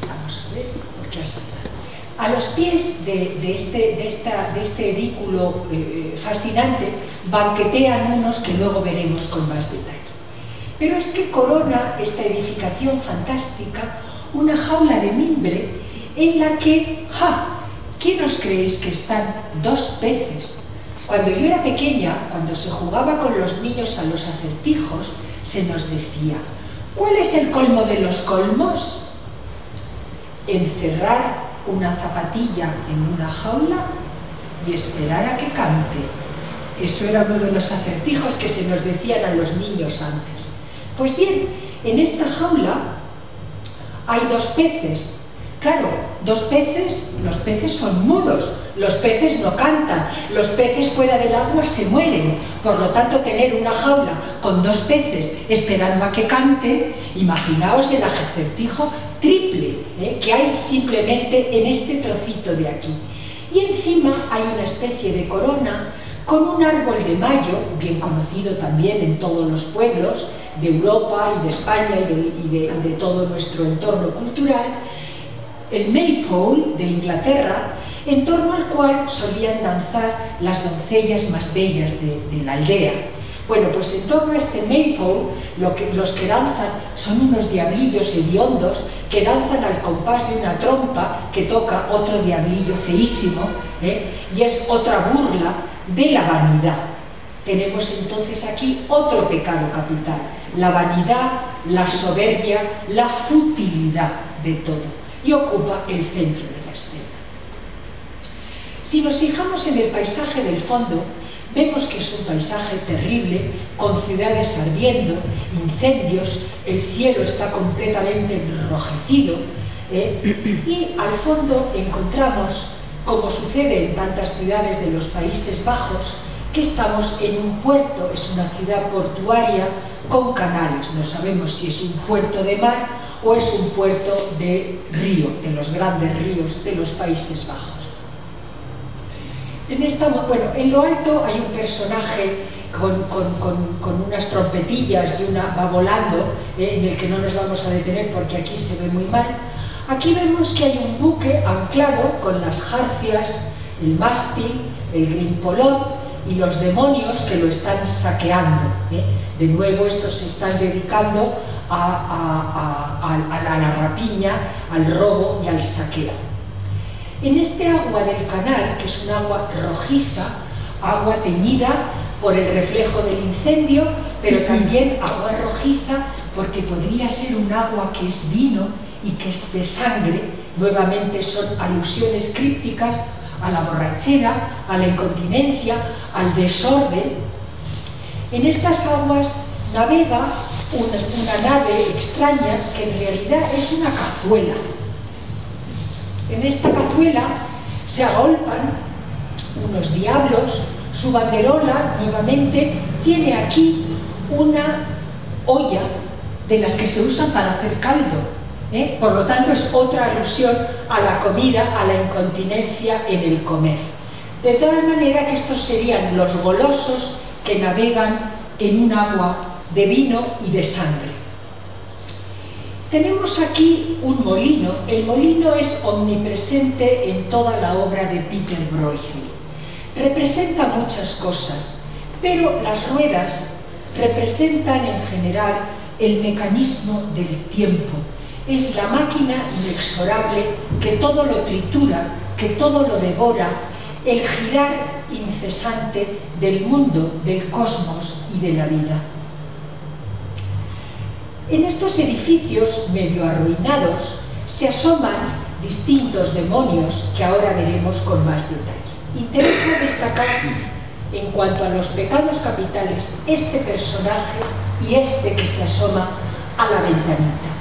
vamos a ver, ¿por qué ha saltado? A los pies de este edículo fascinante banquetean unos que luego veremos con más detalle. Pero es que corona esta edificación fantástica una jaula de mimbre en la que, ¿quién os creéis que están dos peces? Cuando yo era pequeña, cuando se jugaba con los niños a los acertijos, se nos decía, ¿cuál es el colmo de los colmos? Encerrar una zapatilla en una jaula y esperar a que cante. Eso era uno de los acertijos que se nos decían a los niños antes. Pues bien, en esta jaula hay dos peces. Claro, dos peces, los peces son mudos, los peces no cantan, los peces fuera del agua se mueren. Por lo tanto, tener una jaula con dos peces esperando a que canten, imaginaos el acertijo triple que hay simplemente en este trocito de aquí. Y encima hay una especie de corona con un árbol de mayo, bien conocido también en todos los pueblos de Europa y de España y de todo nuestro entorno cultural, el Maypole de Inglaterra, en torno al cual solían danzar las doncellas más bellas de la aldea. Bueno, pues en torno a este Maypole, los que danzan son unos diablillos hediondos que danzan al compás de una trompa que toca otro diablillo feísimo, y es otra burla de la vanidad. Tenemos entonces aquí otro pecado capital, la vanidad, la soberbia, la futilidad de todo, y ocupa el centro de la escena. Si nos fijamos en el paisaje del fondo, vemos que es un paisaje terrible, con ciudades ardiendo, incendios, el cielo está completamente enrojecido, y al fondo encontramos, como sucede en tantas ciudades de los Países Bajos, que estamos en un puerto, es una ciudad portuaria con canales. No sabemos si es un puerto de mar o es un puerto de río, de los grandes ríos de los Países Bajos. En lo alto hay un personaje con unas trompetillas y va volando, en el que no nos vamos a detener porque aquí se ve muy mal. Aquí vemos que hay un buque anclado con las jarcias, el mástil, el grimpolón y los demonios que lo están saqueando. De nuevo, estos se están dedicando a la rapiña, al robo y al saqueo. En este agua del canal, que es un agua rojiza, agua teñida por el reflejo del incendio, pero también agua rojiza porque podría ser un agua que es vino y que es de sangre, nuevamente son alusiones crípticas a la borrachera, a la incontinencia, al desorden. En estas aguas navega una nave extraña que en realidad es una cazuela. En esta cazuela se agolpan unos diablos, su banderola nuevamente tiene aquí una olla de las que se usan para hacer caldo. Por lo tanto, es otra alusión a la comida, a la incontinencia en el comer. De tal manera que estos serían los golosos que navegan en un agua de vino y de sangre. Tenemos aquí un molino. El molino es omnipresente en toda la obra de Peter Bruegel. Representa muchas cosas, pero las ruedas representan en general el mecanismo del tiempo. Es la máquina inexorable que todo lo tritura, que todo lo devora, el girar incesante del mundo, del cosmos y de la vida. En estos edificios medio arruinados se asoman distintos demonios que ahora veremos con más detalle. Interesa destacar, en cuanto a los pecados capitales, este personaje y este que se asoma a la ventanita.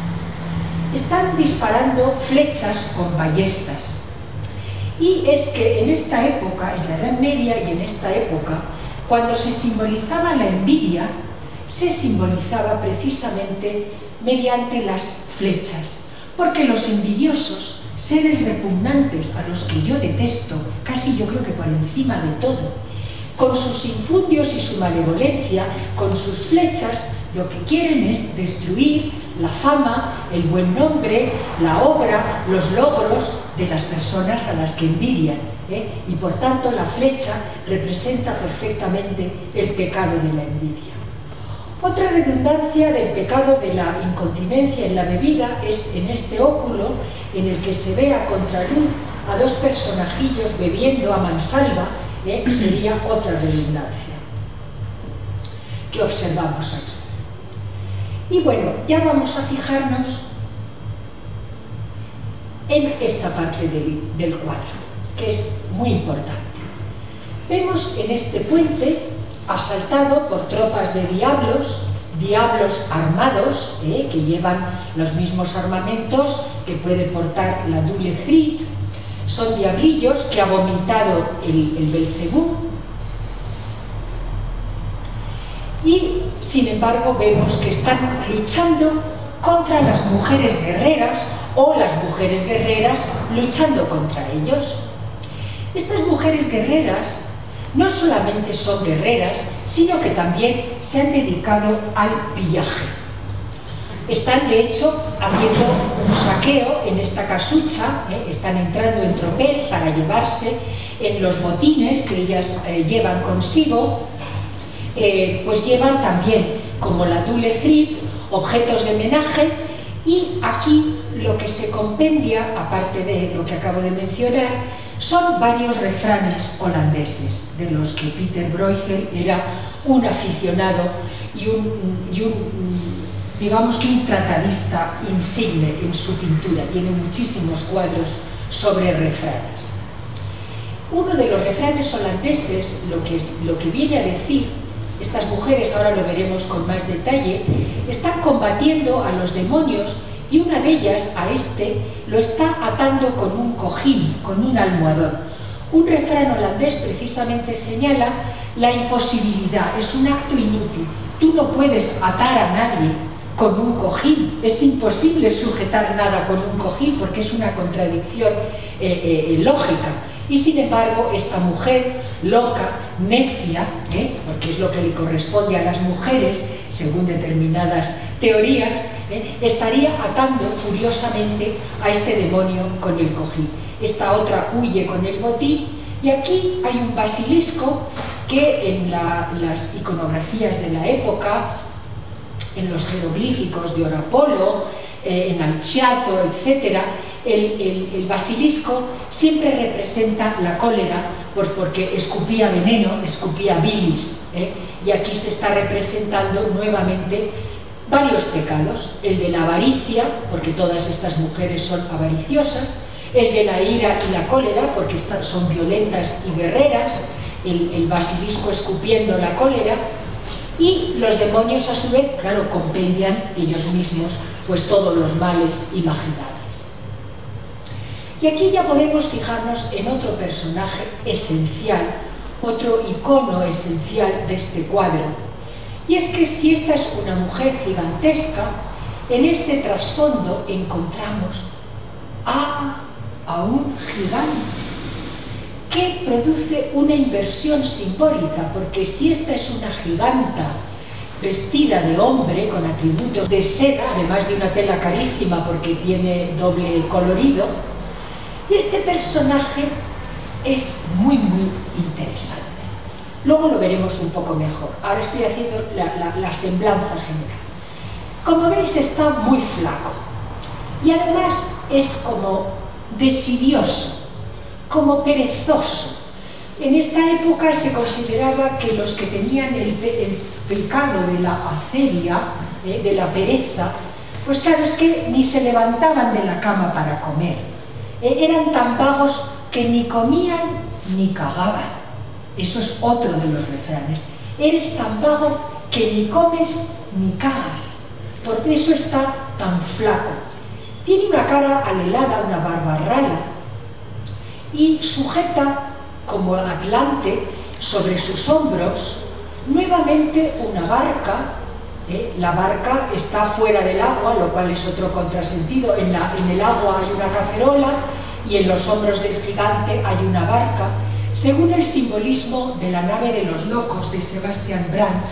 Están disparando flechas con ballestas. Y es que en esta época, en la Edad Media y en esta época, cuando se simbolizaba la envidia, se simbolizaba precisamente mediante las flechas, porque los envidiosos, seres repugnantes a los que yo detesto, casi yo creo que por encima de todo, con sus infundios y su malevolencia, con sus flechas, lo que quieren es destruir la fama, el buen nombre, la obra, los logros de las personas a las que envidian, y por tanto la flecha representa perfectamente el pecado de la envidia. Otra redundancia del pecado de la incontinencia en la bebida es en este óculo en el que se ve a contraluz a dos personajillos bebiendo a mansalva, sería otra redundancia que observamos aquí. Y bueno, ya vamos a fijarnos en esta parte del cuadro, que es muy importante. Vemos en este puente asaltado por tropas de diablos diablos armados, que llevan los mismos armamentos que puede portar la Dule Hrid. Son diablillos que ha vomitado el Belcebú. Y, sin embargo, vemos que están luchando contra las mujeres guerreras, o las mujeres guerreras luchando contra ellos. Estas mujeres guerreras no solamente son guerreras, sino que también se han dedicado al pillaje. Están, de hecho, haciendo un saqueo en esta casucha, están entrando en tropel para llevarse en los botines que ellas llevan consigo, pues llevan también, como la Dule Hrid, objetos de homenaje, y aquí lo que se compendia, aparte de lo que acabo de mencionar, son varios refranes holandeses, de los que Peter Bruegel era un aficionado y digamos que un tratadista insigne en su pintura. Tiene muchísimos cuadros sobre refranes. Uno de los refranes holandeses, lo que viene a decir, estas mujeres, ahora lo veremos con más detalle, están combatiendo a los demonios, y una de ellas, a lo está atando con un cojín, con un almohadón. Un refrán holandés precisamente señala la imposibilidad, es un acto inútil. Tú no puedes atar a nadie con un cojín, es imposible sujetar nada con un cojín porque es una contradicción lógica. Y sin embargo, esta mujer loca, necia, porque es lo que le corresponde a las mujeres, según determinadas teorías, estaría atando furiosamente a este demonio con el cojín. Esta otra huye con el botín, y aquí hay un basilisco que en las iconografías de la época, en los jeroglíficos de Orapolo, en Alciato, etc., el basilisco siempre representa la cólera, pues porque escupía veneno, escupía bilis, y aquí se está representando nuevamente varios pecados: el de la avaricia, porque todas estas mujeres son avariciosas; el de la ira y la cólera, porque son violentas y guerreras, el basilisco escupiendo la cólera, y los demonios a su vez, claro, compendian ellos mismos pues todos los males imaginables. Y aquí ya podemos fijarnos en otro personaje esencial, otro icono esencial de este cuadro. Y es que si esta es una mujer gigantesca, en este trasfondo encontramos a un gigante que produce una inversión simbólica, porque si esta es una giganta vestida de hombre con atributos de seda, además de una tela carísima porque tiene doble colorido, y este personaje es muy interesante. Luego lo veremos un poco mejor. Ahora estoy haciendo la semblanza general. Como veis, está muy flaco y además es como desidioso, como perezoso. En esta época se consideraba que los que tenían el pecado de la aceria, de la pereza, pues claro, es que ni se levantaban de la cama para comer. Eran tan vagos que ni comían ni cagaban. Eso es otro de los refranes. Eres tan vago que ni comes ni cagas. Por eso está tan flaco. Tiene una cara alelada, una barba rala, y sujeta como Atlante sobre sus hombros nuevamente una barca. La barca está fuera del agua, lo cual es otro contrasentido. En el agua hay una cacerola y en los hombros del gigante hay una barca, según el simbolismo de La nave de los locos de Sebastian Brandt,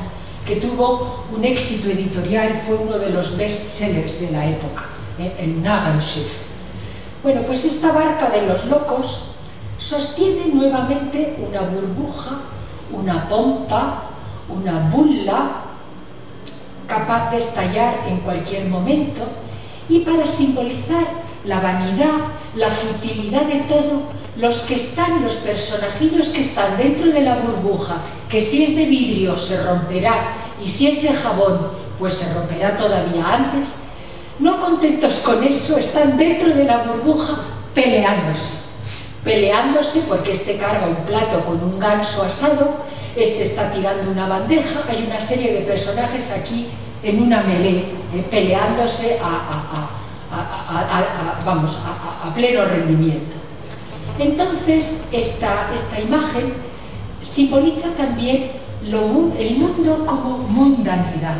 que tuvo un éxito editorial, fue uno de los bestsellers de la época, el Narrenschiff. Bueno, pues esta barca de los locos sostiene nuevamente una burbuja, una pompa, una bulla capaz de estallar en cualquier momento, y para simbolizar la vanidad, la futilidad de todo, los personajillos que están dentro de la burbuja, que si es de vidrio se romperá y si es de jabón pues se romperá todavía antes, no contentos con eso, están dentro de la burbuja peleándose porque este carga un plato con un ganso asado, este está tirando una bandeja. Hay una serie de personajes aquí en una melee, peleándose a pleno rendimiento. Entonces, esta imagen simboliza también el mundo como mundanidad,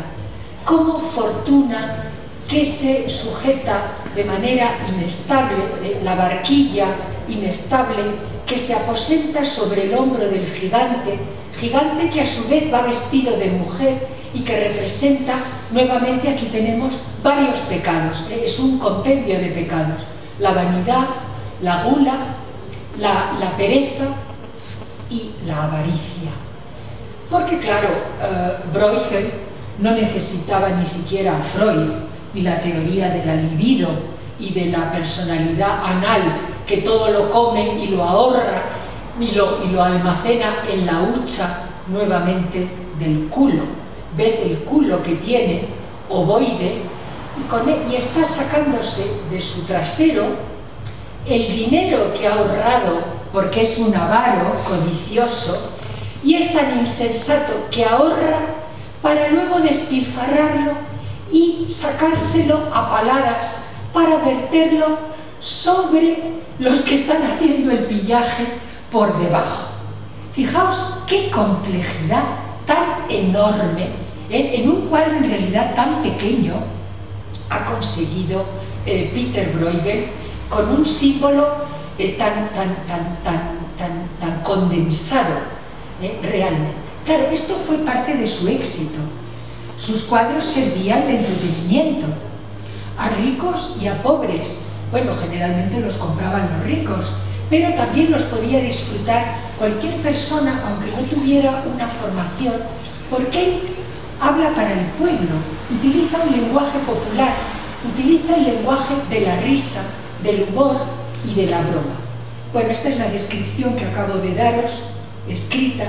como fortuna que se sujeta de manera inestable, la barquilla inestable que se aposenta sobre el hombro del gigante, gigante que a su vez va vestido de mujer y que representa, nuevamente aquí tenemos varios pecados, es un compendio de pecados: la vanidad, la gula, la pereza y la avaricia. Porque claro, Bruegel no necesitaba ni siquiera a Freud y la teoría de la libido y de la personalidad anal, que todo lo come y lo ahorra y lo almacena en la hucha nuevamente del culo. Ves el culo que tiene, ovoide, y está sacándose de su trasero el dinero que ha ahorrado, porque es un avaro codicioso, y es tan insensato que ahorra para luego despilfarrarlo y sacárselo a paladas para verterlo sobre los que están haciendo el pillaje por debajo. Fijaos qué complejidad tan enorme, en un cuadro en realidad tan pequeño, ha conseguido Peter Bruegel, con un símbolo tan condensado, realmente. Claro, esto fue parte de su éxito. Sus cuadros servían de entretenimiento a ricos y a pobres. Bueno, generalmente los compraban los ricos, pero también los podía disfrutar cualquier persona, aunque no tuviera una formación, porque él habla para el pueblo, utiliza un lenguaje popular, utiliza el lenguaje de la risa, del humor y de la broma. Bueno, esta es la descripción que acabo de daros, escrita,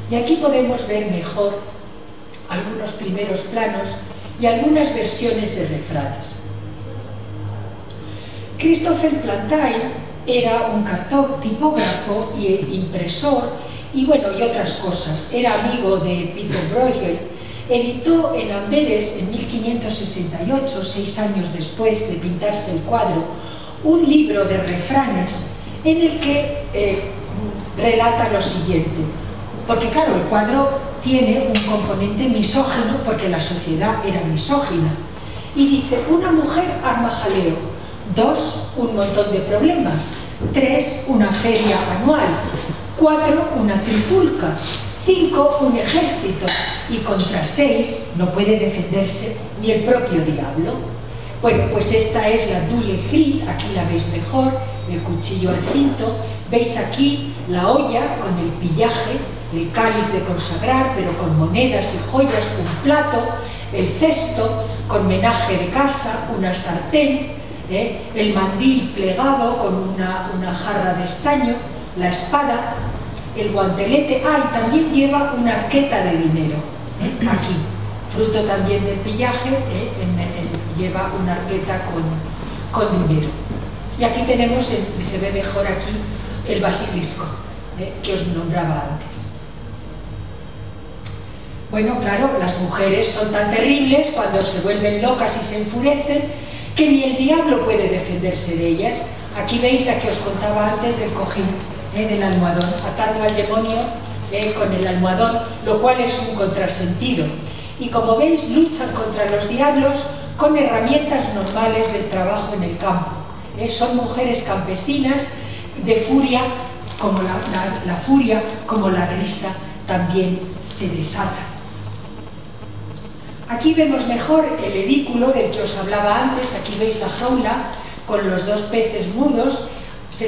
y aquí podemos ver mejor algunos primeros planos y algunas versiones de refranes. Christopher Plantain era un tipógrafo y impresor y otras cosas. Era amigo de Peter Bruegel. Editó en Amberes en 1568, 6 años después de pintarse el cuadro, un libro de refranes en el que relata lo siguiente. Porque claro, el cuadro tiene un componente misógino porque la sociedad era misógina. Y dice: una mujer arma jaleo, 2, un montón de problemas, 3, una feria anual, 4, una trifulca, 5, un ejército, y contra 6 no puede defenderse ni el propio diablo. Bueno, pues esta es la Dule Grit, aquí la veis mejor, el cuchillo al cinto, veis aquí la olla con el pillaje, el cáliz de consagrar, pero con monedas y joyas, un plato, el cesto con menaje de casa, una sartén, el mandil plegado con una jarra de estaño, la espada, el guantelete, y también lleva una arqueta de dinero, aquí, fruto también del pillaje, lleva una arqueta con dinero. Y aquí tenemos, se ve mejor aquí, el basilisco, que os nombraba antes. Bueno, claro, las mujeres son tan terribles cuando se vuelven locas y se enfurecen que ni el diablo puede defenderse de ellas. Aquí veis la que os contaba antes del cojín, del almohadón, atando al demonio con el almohadón, lo cual es un contrasentido. Y como veis, luchan contra los diablos con herramientas normales del trabajo en el campo. Son mujeres campesinas de furia, como la furia, como la risa, también se desata. Aquí vemos mejor el edículo del que os hablaba antes. Aquí veis la jaula con los 2 peces mudos.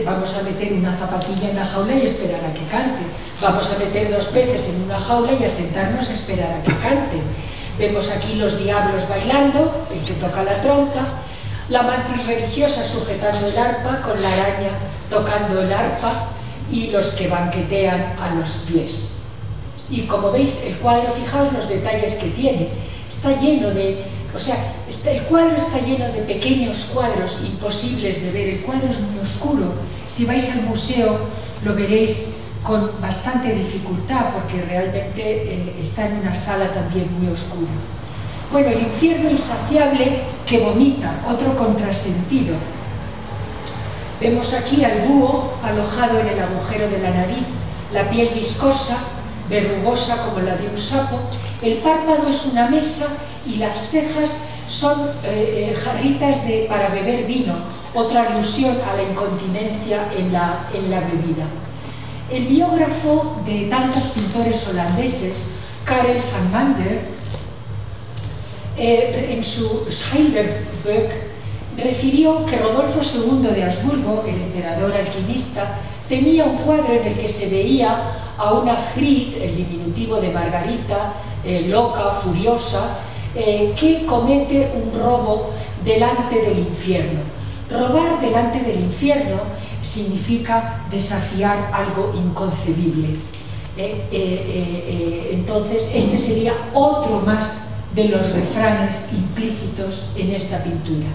Vamos a meter una zapatilla en la jaula y esperar a que cante. Vamos a meter 2 peces en una jaula y a sentarnos a esperar a que canten. Vemos aquí los diablos bailando, el que toca la trompa, la mantis religiosa sujetando el arpa, con la araña tocando el arpa, y los que banquetean a los pies. Y como veis, el cuadro, fijaos los detalles que tiene. Está lleno de... el cuadro está lleno de pequeños cuadros imposibles de ver. El cuadro es muy oscuro. Si vais al museo lo veréis con bastante dificultad porque realmente está en una sala también muy oscura. Bueno, el infierno insaciable que vomita, otro contrasentido. Vemos aquí al búho alojado en el agujero de la nariz, la piel viscosa, verrugosa como la de un sapo, el párpado es una mesa y las cejas son jarritas para beber vino, otra alusión a la incontinencia en la bebida. El biógrafo de tantos pintores holandeses, Karel van Mander, en su Schilderboek, refirió que Rodolfo II de Habsburgo, el emperador alquimista, tenía un cuadro en el que se veía a una Grit, el diminutivo de Margarita, loca, furiosa, que comete un robo delante del infierno. Robar delante del infierno significa desafiar algo inconcebible. Entonces, este sería otro más de los refranes implícitos en esta pintura.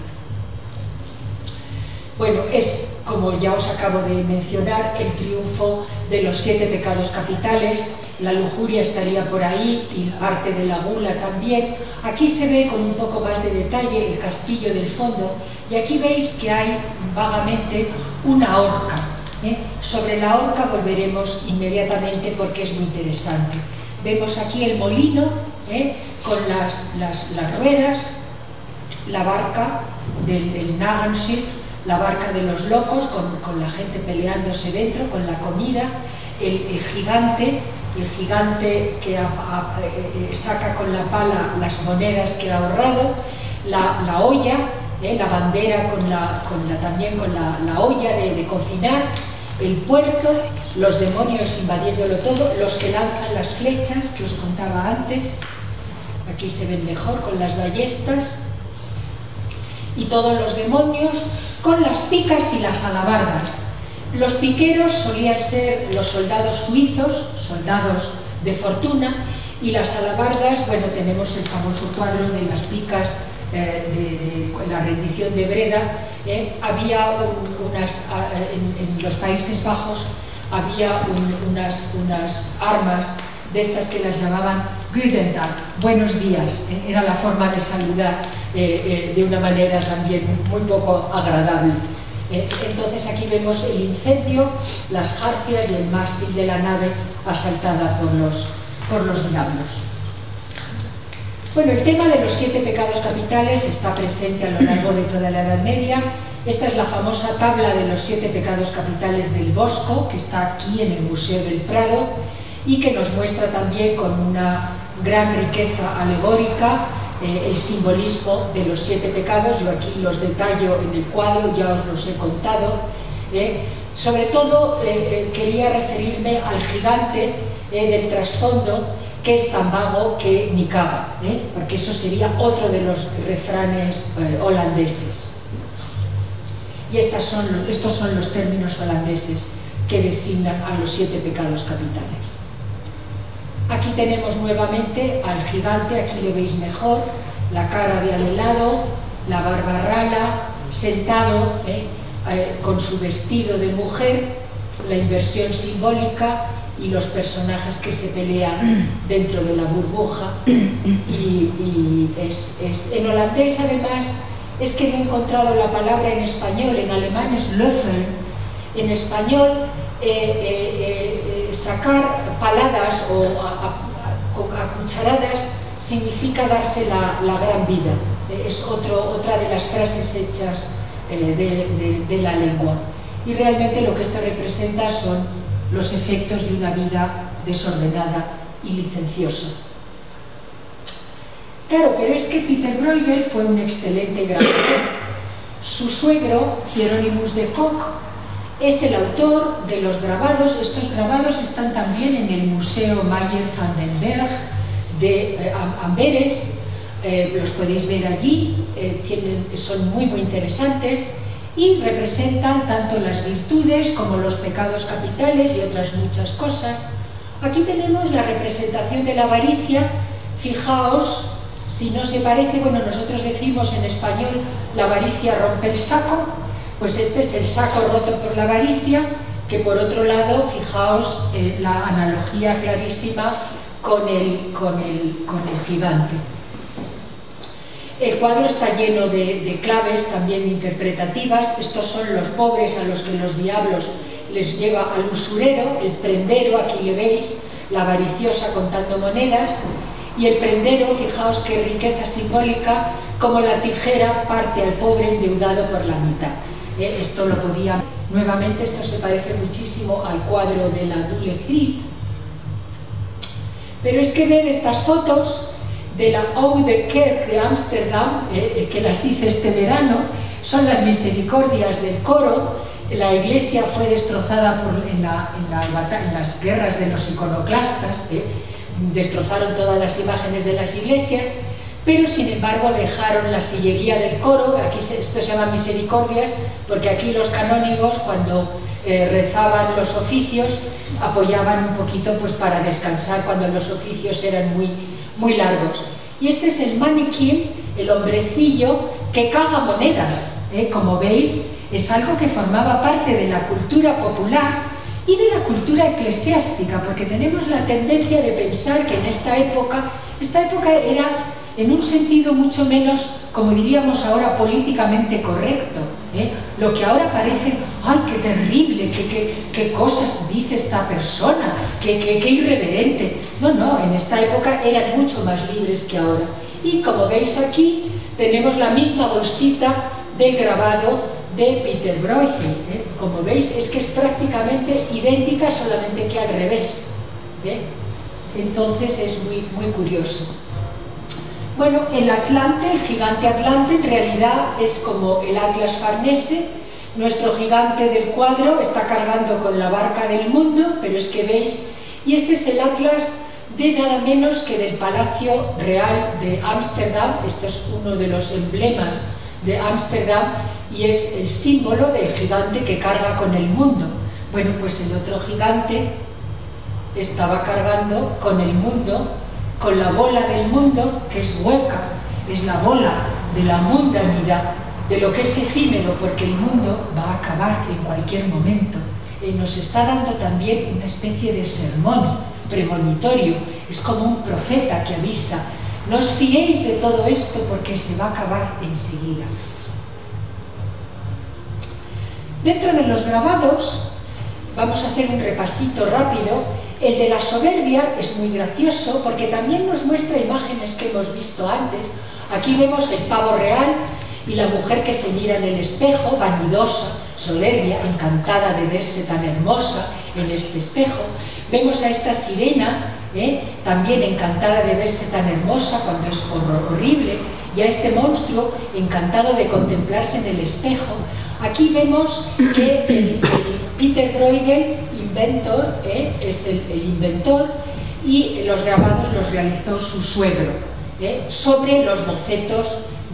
Bueno, es, como ya os acabo de mencionar, el triunfo de los 7 pecados capitales. La lujuria estaría por ahí y parte de la gula también. Aquí se ve con un poco más de detalle el castillo del fondo y aquí veis que hay vagamente una horca. Sobre la horca volveremos inmediatamente porque es muy interesante. Vemos aquí el molino con las ruedas, la barca del Narrenschiff, la barca de los locos con la gente peleándose dentro, con la comida, el gigante que saca con la pala las monedas que ha ahorrado, la olla, la bandera también con la olla de cocinar, el puerto, los demonios invadiéndolo todo, los que lanzan las flechas que os contaba antes, aquí se ven mejor con las ballestas, y todos los demonios con las picas y las alabardas. Los piqueros solían ser los soldados suizos, soldados de fortuna, y las alabardas, bueno, tenemos el famoso cuadro de las picas de la rendición de Breda. Había en los Países Bajos había unas armas de estas que las llamaban Guten Tag, buenos días, era la forma de saludar de una manera también muy poco agradable. Entonces aquí vemos el incendio, las jarcias y el mástil de la nave asaltada por los diablos. Bueno, el tema de los 7 pecados capitales está presente a lo largo de toda la Edad Media. Esta es la famosa tabla de los 7 pecados capitales del Bosco, que está aquí en el Museo del Prado, y que nos muestra también con una gran riqueza alegórica el simbolismo de los 7 pecados. Yo aquí los detallo en el cuadro, ya os los he contado. Sobre todo quería referirme al gigante del trasfondo, que es tan vago que ni caga, porque eso sería otro de los refranes holandeses. Y estos son los términos holandeses que designan a los 7 pecados capitales. Aquí tenemos nuevamente al gigante, aquí lo veis mejor, la cara de alelado, la barba rala, sentado con su vestido de mujer, la inversión simbólica y los personajes que se pelean dentro de la burbuja. Y en holandés, además, es que no he encontrado la palabra en español, en alemán es Löffel, en español sacar paladas o a cucharadas significa darse la gran vida. Es otra de las frases hechas de la lengua. Y realmente lo que esto representa son los efectos de una vida desordenada y licenciosa. Claro, pero es que Peter Bruegel fue un excelente grabador. Su suegro, Hieronymus de Kock, es el autor de los grabados. Estos grabados están también en el Museo Mayer van den Berg de Amberes. Los podéis ver allí, son muy interesantes y representan tanto las virtudes como los pecados capitales y otras muchas cosas. Aquí tenemos la representación de la avaricia. Fijaos, si no se parece, bueno, nosotros decimos en español la avaricia rompe el saco, pues este es el saco roto por la avaricia, que por otro lado, fijaos la analogía clarísima con el gigante. El cuadro está lleno de claves también interpretativas. Estos son los pobres a los que los diablos les lleva al usurero, el prendero, aquí le veis, la avariciosa contando monedas, y el prendero, fijaos qué riqueza simbólica, como la tijera parte al pobre endeudado por la mitad. Esto lo podía... Nuevamente, esto se parece muchísimo al cuadro de la Double Griet. Pero es que ver estas fotos de la Oude Kerk de Ámsterdam, que las hice este verano, son las misericordias del coro. La iglesia fue destrozada en las guerras de los iconoclastas, destrozaron todas las imágenes de las iglesias, pero sin embargo dejaron la sillería del coro. Aquí esto se llama misericordias, porque aquí los canónigos, cuando rezaban los oficios, apoyaban un poquito pues, para descansar cuando los oficios eran muy largos. Y este es el maniquí, el hombrecillo que caga monedas. Como veis, es algo que formaba parte de la cultura popular y de la cultura eclesiástica, porque tenemos la tendencia de pensar que en esta época era en un sentido mucho menos, como diríamos ahora, políticamente correcto. Lo que ahora parece, ¡ay, qué terrible! ¿Qué cosas dice esta persona? ¡Qué irreverente! No, en esta época eran mucho más libres que ahora. Y como veis aquí, tenemos la misma bolsita del grabado de Peter Bruegel. Como veis, es que es prácticamente idéntica, solamente que al revés. Entonces es muy curioso. Bueno, el Atlante, el gigante Atlante, en realidad es como el Atlas Farnese. Nuestro gigante del cuadro está cargando con la barca del mundo, pero es que veis, y este es el Atlas de nada menos que del Palacio Real de Ámsterdam. Este es uno de los emblemas de Ámsterdam y es el símbolo del gigante que carga con el mundo. Bueno, pues el otro gigante estaba cargando con el mundo, con la bola del mundo, que es hueca, es la bola de la mundanidad, de lo que es efímero, porque el mundo va a acabar en cualquier momento. Nos está dando también una especie de sermón premonitorio, es como un profeta que avisa: no os fiéis de todo esto porque se va a acabar enseguida. Dentro de los grabados, vamos a hacer un repasito rápido. El de la soberbia es muy gracioso porque también nos muestra imágenes que hemos visto antes. Aquí vemos el pavo real y la mujer que se mira en el espejo, vanidosa, soberbia, encantada de verse tan hermosa en este espejo. Vemos a esta sirena, también encantada de verse tan hermosa cuando es horrible, y a este monstruo encantado de contemplarse en el espejo. Aquí vemos que el Peter Bruegel, inventor, es el inventor, y los grabados los realizó su suegro, sobre los bocetos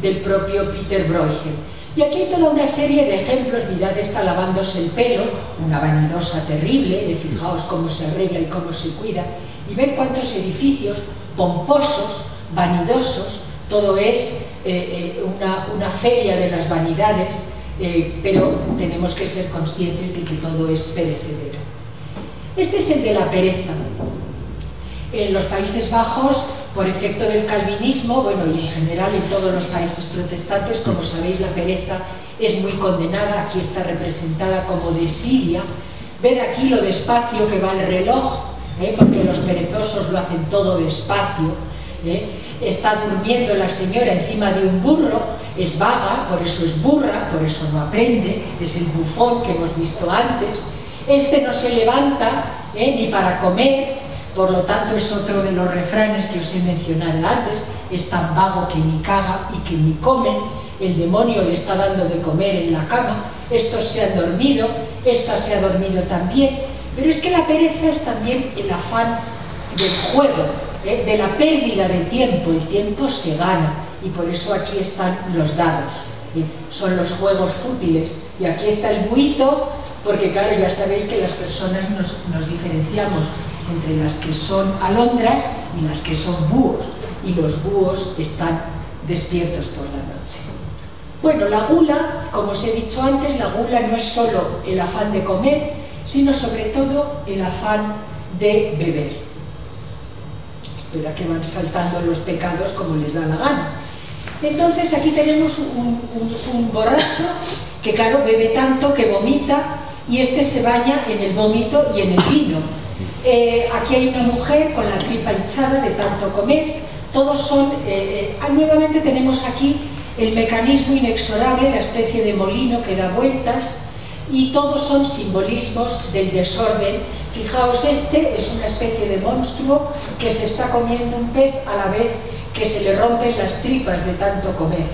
del propio Peter Bruegel. Y aquí hay toda una serie de ejemplos. Mirad, está lavándose el pelo, una vanidosa terrible, fijaos cómo se arregla y cómo se cuida, y ved cuántos edificios pomposos, vanidosos, todo es una feria de las vanidades, pero tenemos que ser conscientes de que todo es perecedero. Este es el de la pereza. En los Países Bajos, por efecto del calvinismo, bueno, y en general en todos los países protestantes, como sabéis, la pereza es muy condenada. Aquí está representada como desidia. Ved aquí lo despacio que va el reloj, porque los perezosos lo hacen todo despacio. Está durmiendo la señora encima de un burro, es vaga, por eso es burra, por eso no aprende, es el bufón que hemos visto antes. Este no se levanta ni para comer, por lo tanto es otro de los refranes que os he mencionado antes: es tan vago que ni caga y que ni come, el demonio le está dando de comer en la cama. Estos se han dormido, esta se ha dormido también. Pero es que la pereza es también el afán del juego, de la pérdida de tiempo. El tiempo se gana, y por eso aquí están los dados, son los juegos fútiles. Y aquí está el buito, porque claro, ya sabéis que las personas nos diferenciamos entre las que son alondras y las que son búhos, y los búhos están despiertos por la noche. Bueno, la gula, como os he dicho antes, la gula no es solo el afán de comer, sino sobre todo el afán de beber. Espera, que van saltando los pecados como les da la gana. Entonces aquí tenemos un borracho que, claro, bebe tanto que vomita, y este se baña en el vómito y en el vino. Aquí hay una mujer con la tripa hinchada de tanto comer. Todos son... nuevamente tenemos aquí el mecanismo inexorable, la especie de molino que da vueltas, y todos son simbolismos del desorden. Fijaos, este es una especie de monstruo que se está comiendo un pez a la vez que se le rompen las tripas de tanto comer.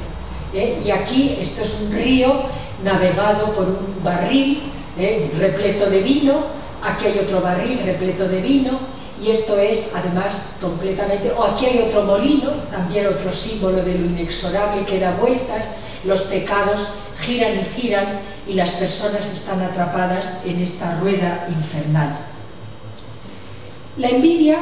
Y aquí esto es un río navegado por un barril repleto de vino. Aquí hay otro barril repleto de vino, y esto es además completamente... aquí hay otro molino, también otro símbolo de lo inexorable que da vueltas. Los pecados giran y giran y las personas están atrapadas en esta rueda infernal. La envidia,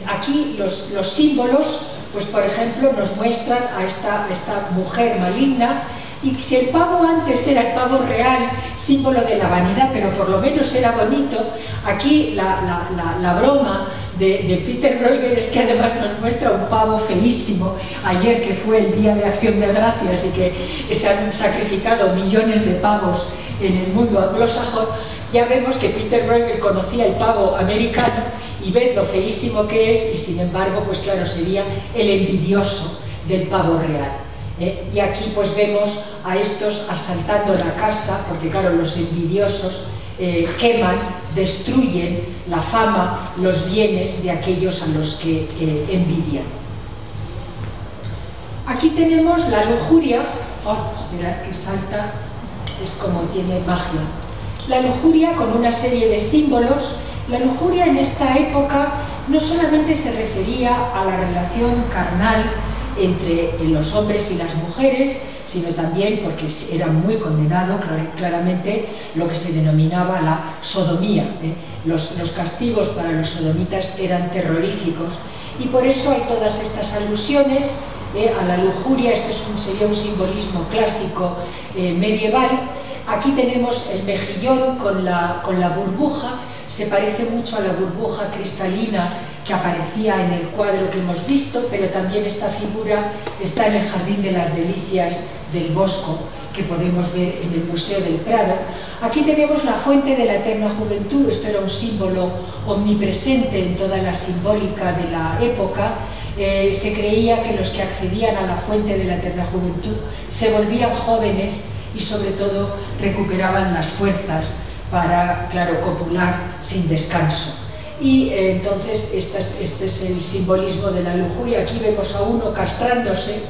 aquí los símbolos, pues por ejemplo nos muestran a esta mujer maligna. Y si el pavo antes era el pavo real, símbolo de la vanidad, pero por lo menos era bonito, aquí la broma de Peter Bruegel es que además nos muestra un pavo feísimo. Ayer, que fue el Día de Acción de Gracias y que se han sacrificado millones de pavos en el mundo anglosajón, ya vemos que Peter Bruegel conocía el pavo americano y ved lo feísimo que es, y sin embargo, pues claro, sería el envidioso del pavo real. Y aquí pues vemos a estos asaltando la casa, porque claro, los envidiosos queman, destruyen la fama, los bienes de aquellos a los que envidian. Aquí tenemos la lujuria. Esperad que salta, es como tiene magia. La lujuria con una serie de símbolos. La lujuria en esta época no solamente se refería a la relación carnal entre los hombres y las mujeres, sino también porque era muy condenado claramente lo que se denominaba la sodomía. Los castigos para los sodomitas eran terroríficos, y por eso hay todas estas alusiones a la lujuria. Esto sería un simbolismo clásico medieval. Aquí tenemos el mejillón con la burbuja. Se parece mucho a la burbuja cristalina que aparecía en el cuadro que hemos visto, pero también esta figura está en el Jardín de las Delicias del Bosco, que podemos ver en el Museo del Prado. Aquí tenemos la fuente de la eterna juventud. Esto era un símbolo omnipresente en toda la simbólica de la época. Se creía que los que accedían a la fuente de la eterna juventud se volvían jóvenes y sobre todo recuperaban las fuerzas para, claro, copular sin descanso. Y entonces este es el simbolismo de la lujuria. Aquí vemos a uno castrándose.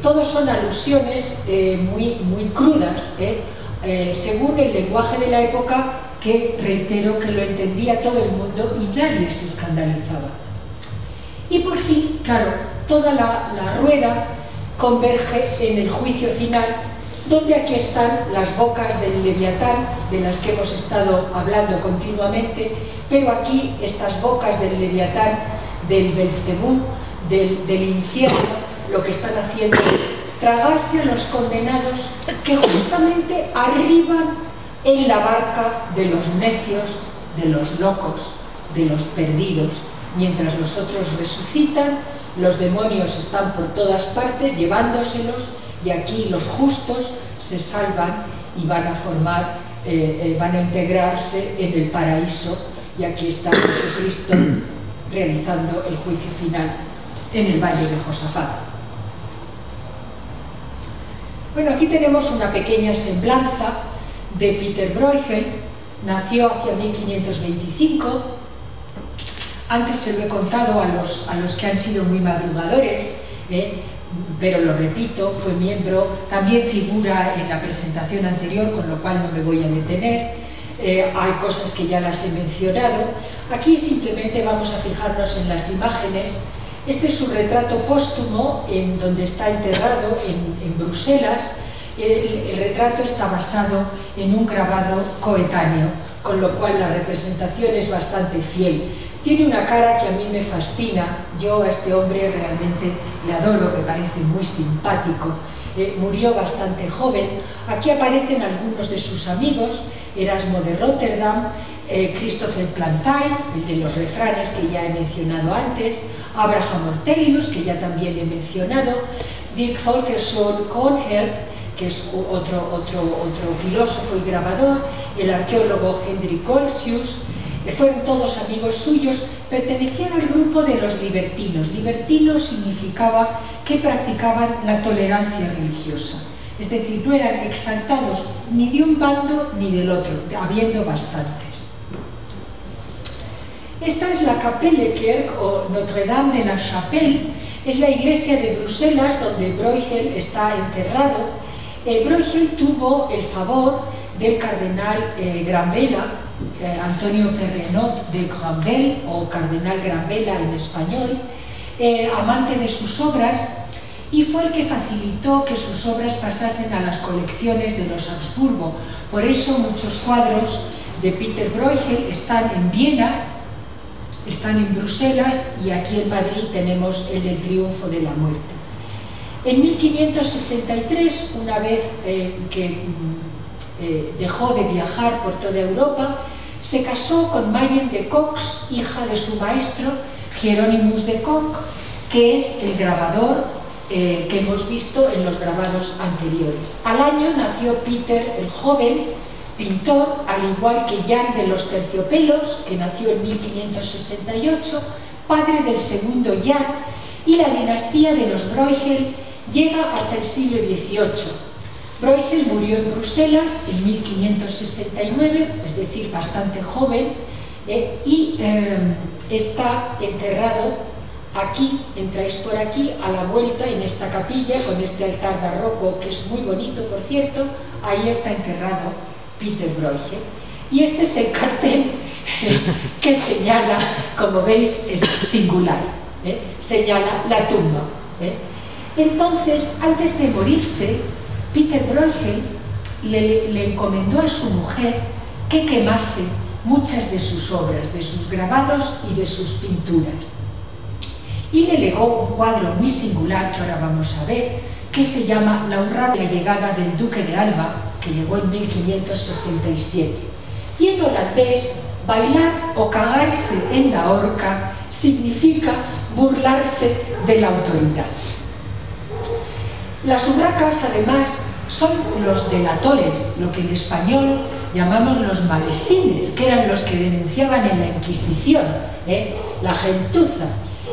Todos son alusiones muy crudas, según el lenguaje de la época, que reitero que lo entendía todo el mundo y nadie se escandalizaba. Y por fin, claro, toda la rueda converge en el juicio final, donde aquí están las bocas del Leviatán, de las que hemos estado hablando continuamente, pero aquí estas bocas del Leviatán, del Belcebú, del infierno, lo que están haciendo es tragarse a los condenados que justamente arriban en la barca de los necios, de los locos, de los perdidos. Mientras los otros resucitan, los demonios están por todas partes llevándoselos, y aquí los justos se salvan y van a formar, van a integrarse en el paraíso, y aquí está Jesucristo realizando el juicio final en el valle de Josafat. Bueno, aquí tenemos una pequeña semblanza de Peter Bruegel. Nació hacia 1525. Antes se lo he contado a los que han sido muy madrugadores, pero lo repito, fue miembro, también figura en la presentación anterior, con lo cual no me voy a detener. Hay cosas que ya las he mencionado. Aquí simplemente vamos a fijarnos en las imágenes. Este es su retrato póstumo, en donde está enterrado en Bruselas. El retrato está basado en un grabado coetáneo, con lo cual la representación es bastante fiel. Tiene una cara que a mí me fascina. Yo a este hombre realmente le adoro, me parece muy simpático. murió bastante joven. Aquí aparecen algunos de sus amigos: Erasmo de Rotterdam, Christopher Plantain, el de los refranes que ya he mencionado antes, Abraham Ortelius, que ya también he mencionado, Dirk Folkersson Cohnert, que es otro filósofo y grabador, el arqueólogo Hendrik Goltzius. Fueron todos amigos suyos, pertenecían al grupo de los libertinos. Libertinos significaba que practicaban la tolerancia religiosa, es decir, no eran exaltados ni de un bando ni del otro, habiendo bastantes. Esta es la Kapellekerk o Notre-Dame de la Chapelle, es la iglesia de Bruselas donde Bruegel está enterrado. Bruegel tuvo el favor del cardenal Granvela, Antonio Perrenot de Granvelle, o cardenal Granvela en español, amante de sus obras, y fue el que facilitó que sus obras pasasen a las colecciones de los Habsburgo. Por eso muchos cuadros de Peter Bruegel están en Viena, están en Bruselas, y aquí en Madrid tenemos el del Triunfo de la Muerte. En 1563, una vez que dejó de viajar por toda Europa, se casó con Mayen de Cox, hija de su maestro Hieronymus de Cock, que es el grabador que hemos visto en los grabados anteriores. Al año nació Peter el joven, pintor, al igual que Jan de los Terciopelos, que nació en 1568, padre del segundo Jan, y la dinastía de los Bruegel llega hasta el siglo XVIII. Bruegel murió en Bruselas en 1569, es decir, bastante joven, y está enterrado aquí. Entráis por aquí, a la vuelta, en esta capilla, con este altar barroco, que es muy bonito, por cierto. Ahí está enterrado Peter Bruegel. Y este es el cartel que señala, como veis, es singular, señala la tumba. Entonces, antes de morirse, Peter Bruegel le encomendó a su mujer que quemase muchas de sus obras, de sus grabados y de sus pinturas. Y le legó un cuadro muy singular que ahora vamos a ver, que se llama La honrada llegada del duque de Alba, que llegó en 1567. Y en holandés, bailar o cagarse en la horca significa burlarse de la autoridad. Las urracas, además, son los delatores, lo que en español llamamos los malesines, que eran los que denunciaban en la Inquisición, la gentuza.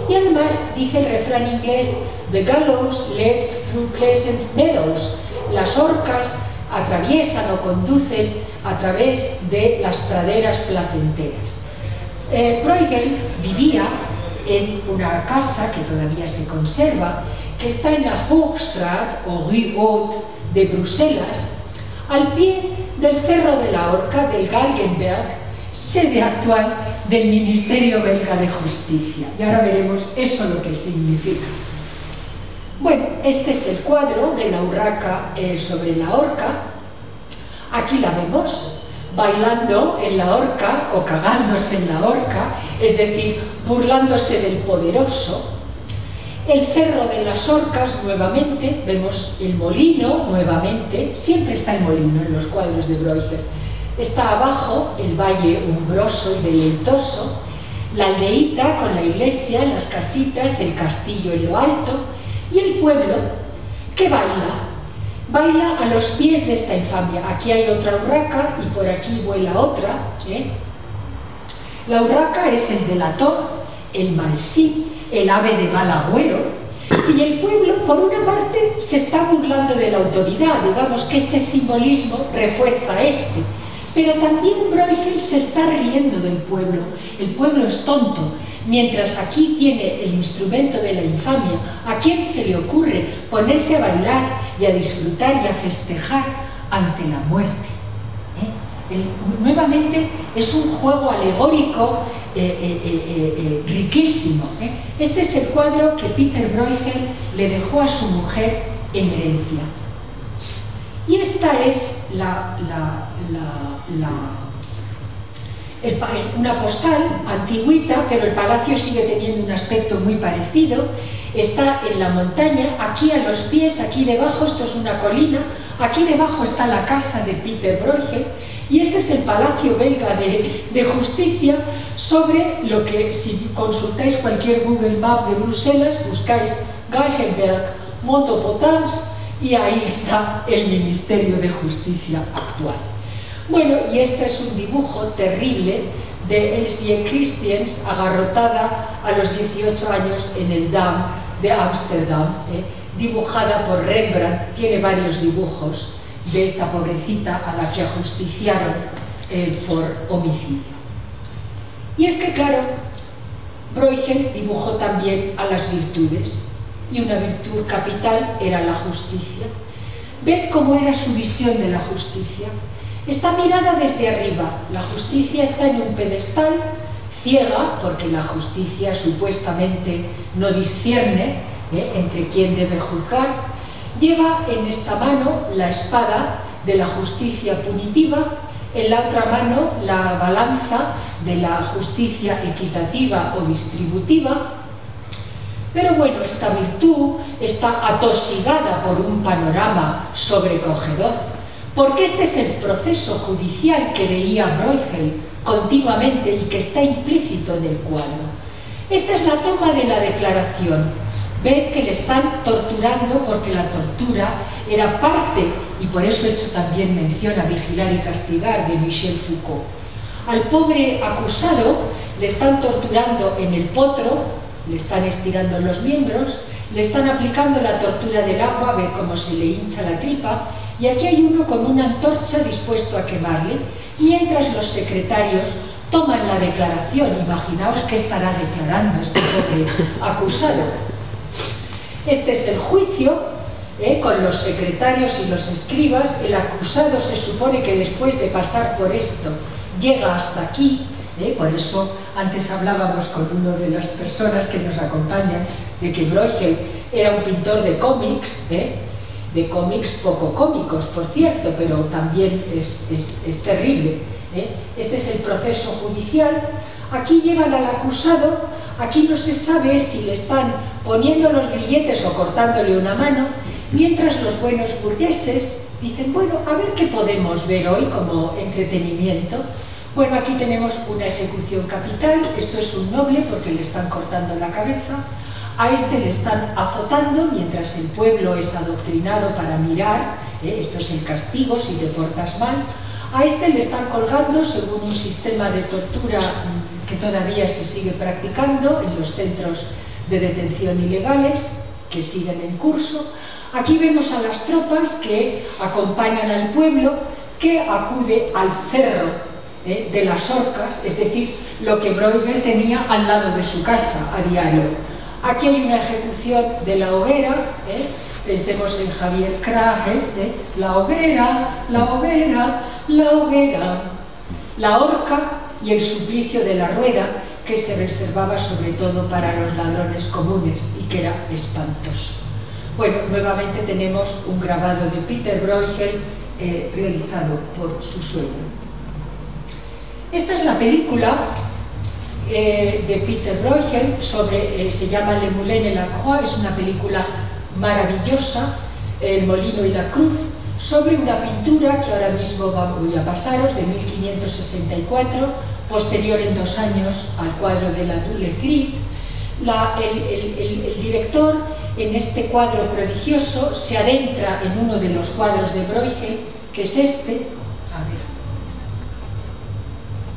Y además, dice el refrán inglés, "The gallows leads through pleasant meadows", las horcas atraviesan o conducen a través de las praderas placenteras. Bruegel vivía en una casa que todavía se conserva, que está en la Hoogstraat o Rue Haute de Bruselas, al pie del Cerro de la Horca del Galgenberg, sede actual del Ministerio Belga de Justicia. Y ahora veremos eso lo que significa. Bueno, este es el cuadro de la urraca sobre la horca. Aquí la vemos bailando en la horca o cagándose en la horca, es decir, burlándose del poderoso. El cerro de las horcas, nuevamente, vemos el molino, nuevamente, siempre está el molino en los cuadros de Bruegel. Está abajo el valle umbroso y deleitoso, la aldeíta con la iglesia, las casitas, el castillo en lo alto, y el pueblo que baila a los pies de esta infamia. Aquí hay otra urraca y por aquí vuela otra. La urraca es el delator, el malsín, el ave de mal agüero, y el pueblo, por una parte, se está burlando de la autoridad. Digamos que este simbolismo refuerza este, pero también Bruegel se está riendo del pueblo. El pueblo es tonto, mientras aquí tiene el instrumento de la infamia. ¿A quién se le ocurre ponerse a bailar y a disfrutar y a festejar ante la muerte? Nuevamente es un juego alegórico riquísimo. Este es el cuadro que Peter Bruegel le dejó a su mujer en herencia. Y esta es una postal antigüita, pero el palacio sigue teniendo un aspecto muy parecido. Está en la montaña, aquí a los pies, aquí debajo, esto es una colina, aquí debajo está la casa de Peter Bruegel, y este es el Palacio Belga de Justicia, sobre lo que, si consultáis cualquier Google Map de Bruselas, buscáis Galgenberg, Montopotams, y ahí está el Ministerio de Justicia actual. Bueno, y este es un dibujo terrible de Elsie Christians, agarrotada a los 18 años en el Dam de Ámsterdam, dibujada por Rembrandt. Tiene varios dibujos de esta pobrecita a la que ajusticiaron por homicidio. Y es que, claro, Bruegel dibujó también a las virtudes, y una virtud capital era la justicia. Ved cómo era su visión de la justicia. Está mirada desde arriba. La justicia está en un pedestal, ciega, porque la justicia supuestamente no discierne entre quién debe juzgar. Lleva en esta mano la espada de la justicia punitiva, en la otra mano la balanza de la justicia equitativa o distributiva. Pero bueno, esta virtud está atosigada por un panorama sobrecogedor, porque este es el proceso judicial que veía Bruegel continuamente y que está implícito en el cuadro. Esta es la toma de la declaración. Ved que le están torturando, porque la tortura era parte, y por eso he hecho también mención a Vigilar y castigar de Michel Foucault. Al pobre acusado le están torturando en el potro, le están estirando los miembros, le están aplicando la tortura del agua, ved cómo se le hincha la tripa, y aquí hay uno con una antorcha dispuesto a quemarle, mientras los secretarios toman la declaración. Imaginaos qué estará declarando este pobre acusado. Este es el juicio, con los secretarios y los escribas. El acusado se supone que después de pasar por esto llega hasta aquí. Por eso antes hablábamos con una de las personas que nos acompañan de que Bruegel era un pintor de cómics, de cómics poco cómicos, por cierto, pero también es terrible. Este es el proceso judicial. Aquí llevan al acusado, aquí no se sabe si le están poniendo los grilletes o cortándole una mano, mientras los buenos burgueses dicen, bueno, a ver qué podemos ver hoy como entretenimiento. Bueno, aquí tenemos una ejecución capital. Esto es un noble porque le están cortando la cabeza. A este le están azotando mientras el pueblo es adoctrinado para mirar. Esto es el castigo si te portas mal. A este le están colgando según un sistema de tortura que todavía se sigue practicando en los centros de detención ilegales, que siguen en curso. Aquí vemos a las tropas que acompañan al pueblo, que acude al cerro de las Orcas, es decir, lo que Bruegel tenía al lado de su casa a diario. Aquí hay una ejecución de la hoguera, pensemos en Javier Krage, la hoguera, la hoguera, la hoguera, la horca y el suplicio de la rueda, que se reservaba sobre todo para los ladrones comunes y que era espantoso. Bueno, nuevamente tenemos un grabado de Peter Bruegel realizado por su suegro. Esta es la película de Peter Bruegel sobre, se llama Le Moulin et la Croix, es una película maravillosa, El molino y la cruz, sobre una pintura que ahora mismo voy a pasaros, de 1564, posterior en 2 años al cuadro de la Doule Grit. El director en este cuadro prodigioso se adentra en uno de los cuadros de Bruegel, que es este, a ver,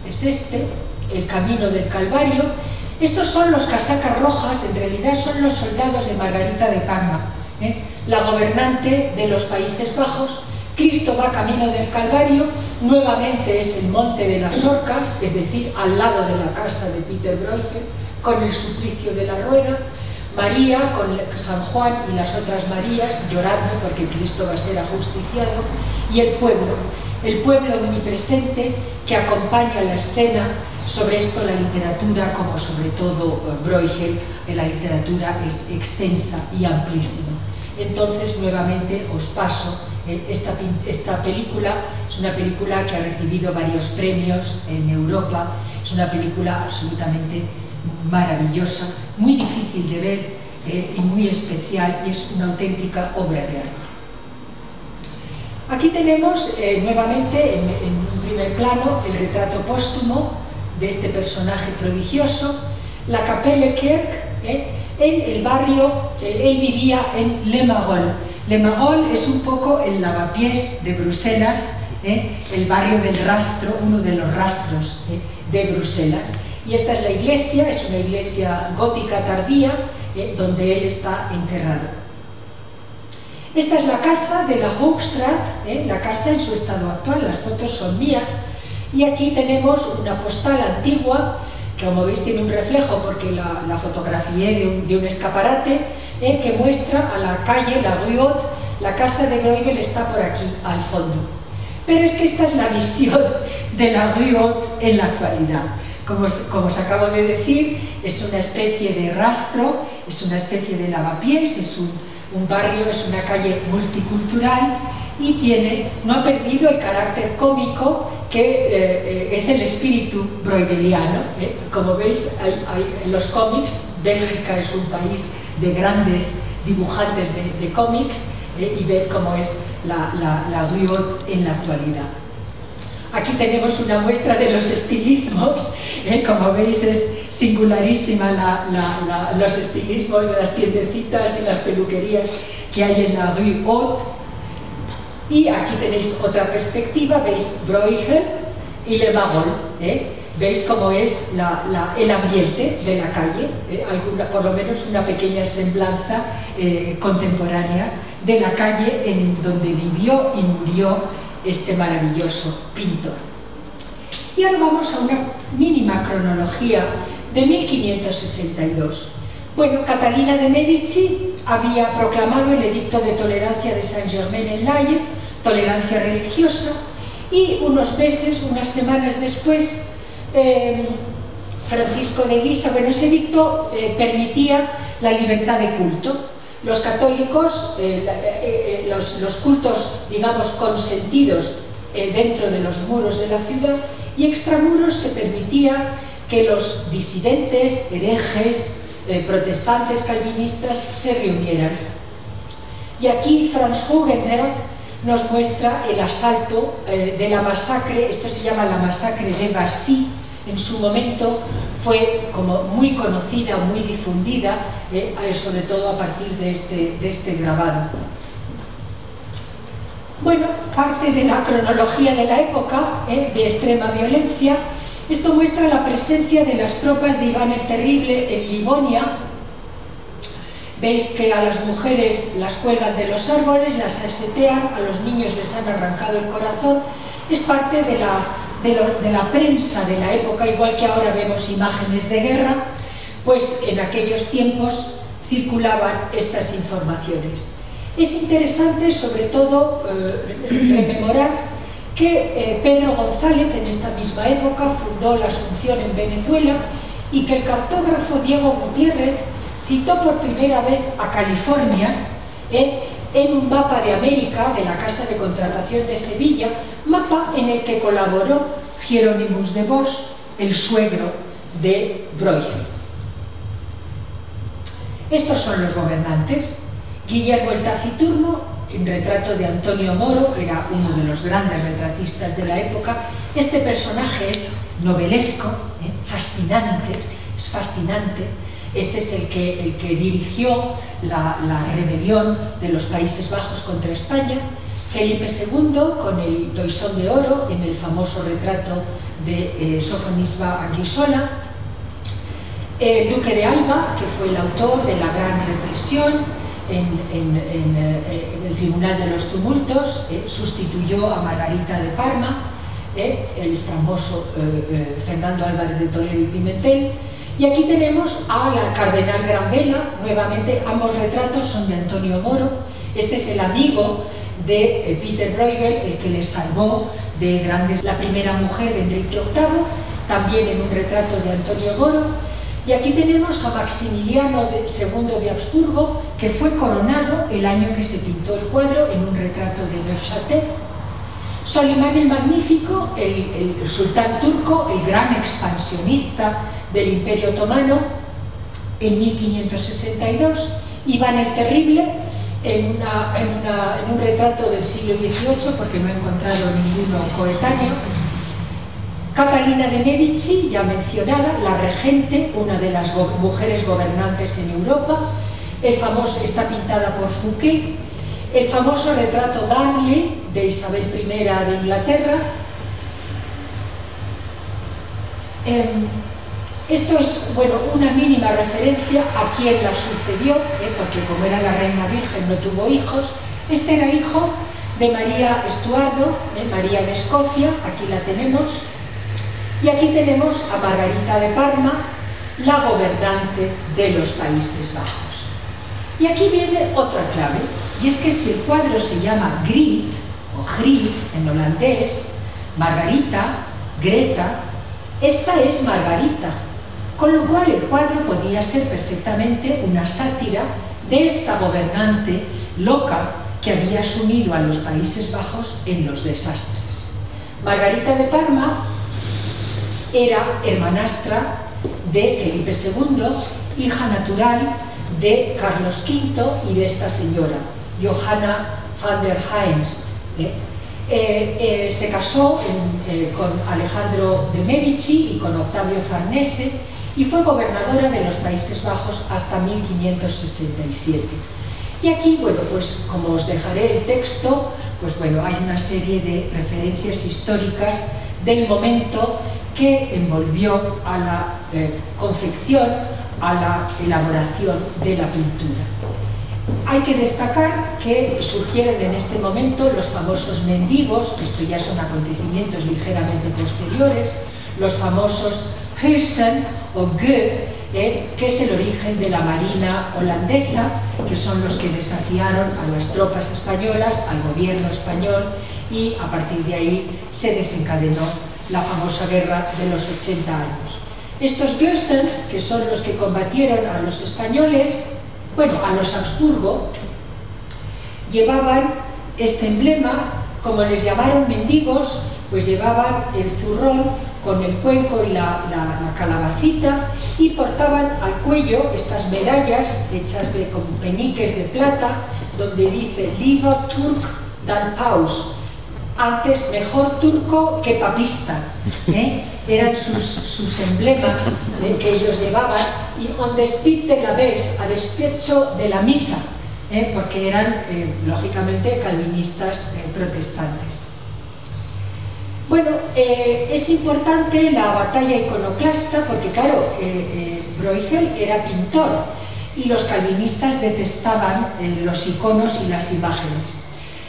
es este, El camino del Calvario. Estos son los casacas rojas, en realidad son los soldados de Margarita de Parma, la gobernante de los Países Bajos. Cristo va camino del Calvario, nuevamente es el monte de las Orcas, es decir, al lado de la casa de Peter Bruegel, con el suplicio de la rueda. María con San Juan y las otras Marías llorando porque Cristo va a ser ajusticiado, y el pueblo omnipresente que acompaña la escena. Sobre esto la literatura, como sobre todo Bruegel, la literatura es extensa y amplísima. Entonces, nuevamente os paso esta película. Es una película que ha recibido varios premios en Europa. Es una película absolutamente maravillosa, muy difícil de ver. y muy especial, y es una auténtica obra de arte. Aquí tenemos nuevamente en un primer plano el retrato póstumo de este personaje prodigioso, la Kapelle-Kerk, en el barrio, él vivía en Le Marolles. Le Marolles es un poco el lavapiés de Bruselas, el barrio del rastro, uno de los rastros de Bruselas. Y esta es la iglesia, es una iglesia gótica tardía, donde él está enterrado. Esta es la casa de la Hoogstraat, la casa en su estado actual, las fotos son mías, y aquí tenemos una postal antigua, que como veis tiene un reflejo porque la fotografié de un escaparate, que muestra a la calle, la Rue Haute, la casa de Bruegel está por aquí, al fondo. Pero es que esta es la visión de la Rue Haute en la actualidad. Como os acabo de decir, es una especie de rastro, es una especie de lavapiés, es un barrio, es una calle multicultural y no ha perdido el carácter cómico que es el espíritu bruegeliano. Como veis, en los cómics, Bélgica es un país de grandes dibujantes de cómics, y ver cómo es la Rue Haute en la actualidad. Aquí tenemos una muestra de los estilismos, como veis es singularísima los estilismos de las tiendecitas y las peluquerías que hay en la Rue Haute. Y aquí tenéis otra perspectiva, veis Bruegel y Le Marolles, veis cómo es el ambiente de la calle, por lo menos una pequeña semblanza contemporánea de la calle en donde vivió y murió este maravilloso pintor. Y ahora vamos a una mínima cronología de 1562. Bueno, Catalina de Medici había proclamado el edicto de tolerancia de Saint-Germain-en-Laye, tolerancia religiosa, y unos meses, unas semanas después, Francisco de Guisa, bueno, ese edicto permitía la libertad de culto. Los católicos, los cultos, digamos, consentidos dentro de los muros de la ciudad, y extramuros se permitía que los disidentes, herejes, protestantes, calvinistas se reunieran. Y aquí Franz Hugenberg nos muestra el asalto de la masacre, esto se llama la masacre de Vassy. En su momento fue como muy conocida, muy difundida, sobre todo a partir de este grabado. Bueno, parte de la cronología de la época, de extrema violencia. Esto muestra la presencia de las tropas de Iván el Terrible en Livonia. Veis que a las mujeres las cuelgan de los árboles, las asetean, a los niños les han arrancado el corazón. Es parte de la prensa de la época, igual que ahora vemos imágenes de guerra, pues en aquellos tiempos circulaban estas informaciones. Es interesante, sobre todo, rememorar que Pedro González, en esta misma época, fundó la Asunción en Venezuela, y que el cartógrafo Diego Gutiérrez citó por primera vez a California en un mapa de América de la Casa de Contratación de Sevilla, mapa en el que colaboró Hieronymus de Vos, el suegro de Bruegel. Estos son los gobernantes. Guillermo el Taciturno, en retrato de Antonio Moro, era uno de los grandes retratistas de la época. Este personaje es novelesco, fascinante, es fascinante. Este es el que dirigió la rebelión de los Países Bajos contra España. Felipe II, con el toisón de oro, en el famoso retrato de Sofonisba Anguissola. El duque de Alba, que fue el autor de la gran represión en el Tribunal de los Tumultos, sustituyó a Margarita de Parma, el famoso Fernando Álvarez de Toledo y Pimentel. Y aquí tenemos a la cardenal Granvela, nuevamente ambos retratos son de Antonio Moro. Este es el amigo de Peter Bruegel, el que le salvó de grandes, la primera mujer de Enrique VIII, también en un retrato de Antonio Moro. Y aquí tenemos a Maximiliano II de Habsburgo, que fue coronado el año que se pintó el cuadro, en un retrato de Neufchâtel. Solimán el Magnífico, el sultán turco, el gran expansionista del Imperio Otomano, en 1562, Iván el Terrible, en un retrato del siglo XVIII, porque no he encontrado ninguno coetáneo. Catalina de Medici, ya mencionada, la regente, una de las mujeres gobernantes en Europa. Está pintada por Fouquet. El famoso retrato Darnley de Isabel I de Inglaterra. Esto es, bueno, una mínima referencia a quién la sucedió, porque como era la reina virgen no tuvo hijos. Este era hijo de María Estuardo, María de Escocia, aquí la tenemos. Y aquí tenemos a Margarita de Parma, la gobernante de los Países Bajos. Y aquí viene otra clave, y es que si el cuadro se llama Griet, o Griet en holandés, Margarita, Greta, esta es Margarita, con lo cual el cuadro podía ser perfectamente una sátira de esta gobernante loca que había sumido a los Países Bajos en los desastres. Margarita de Parma era hermanastra de Felipe II, hija natural de Carlos V y de esta señora, Johanna van der Heijst. Se casó con Alejandro de Medici y con Octavio Farnese y fue gobernadora de los Países Bajos hasta 1567. Y aquí, bueno, pues como os dejaré el texto, pues bueno, hay una serie de referencias históricas del momento que envolvió a la confección, a la elaboración de la pintura. Hay que destacar que surgieron en este momento los famosos mendigos, que esto ya son acontecimientos ligeramente posteriores, los famosos Huizen o Gueux, que es el origen de la marina holandesa, que son los que desafiaron a las tropas españolas, al gobierno español, y a partir de ahí se desencadenó la famosa guerra de los 80 años. Estos Gueusen, que son los que combatieron a los españoles, bueno, a los Habsburgo, llevaban este emblema, como les llamaron mendigos, pues llevaban el zurrón con el cuenco y la calabacita, y portaban al cuello estas medallas hechas con peniques de plata, donde dice Lieber Turk dan Paus, antes mejor turco que papista, eran sus emblemas que ellos llevaban, y on despit de la messe, a despecho de la misa, porque eran lógicamente calvinistas protestantes. Bueno, es importante la batalla iconoclasta porque, claro, Bruegel era pintor y los calvinistas detestaban los iconos y las imágenes.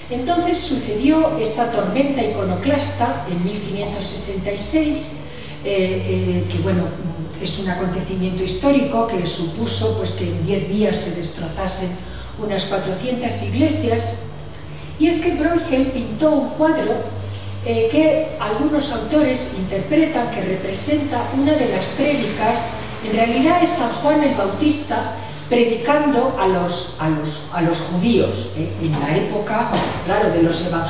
Entonces sucedió esta tormenta iconoclasta en 1566, que bueno, es un acontecimiento histórico que supuso pues, que en 10 días se destrozasen unas 400 iglesias, y es que Bruegel pintó un cuadro que algunos autores interpretan que representa una de las prédicas. En realidad es San Juan el Bautista predicando a los judíos, en la época, claro, de los evangelios.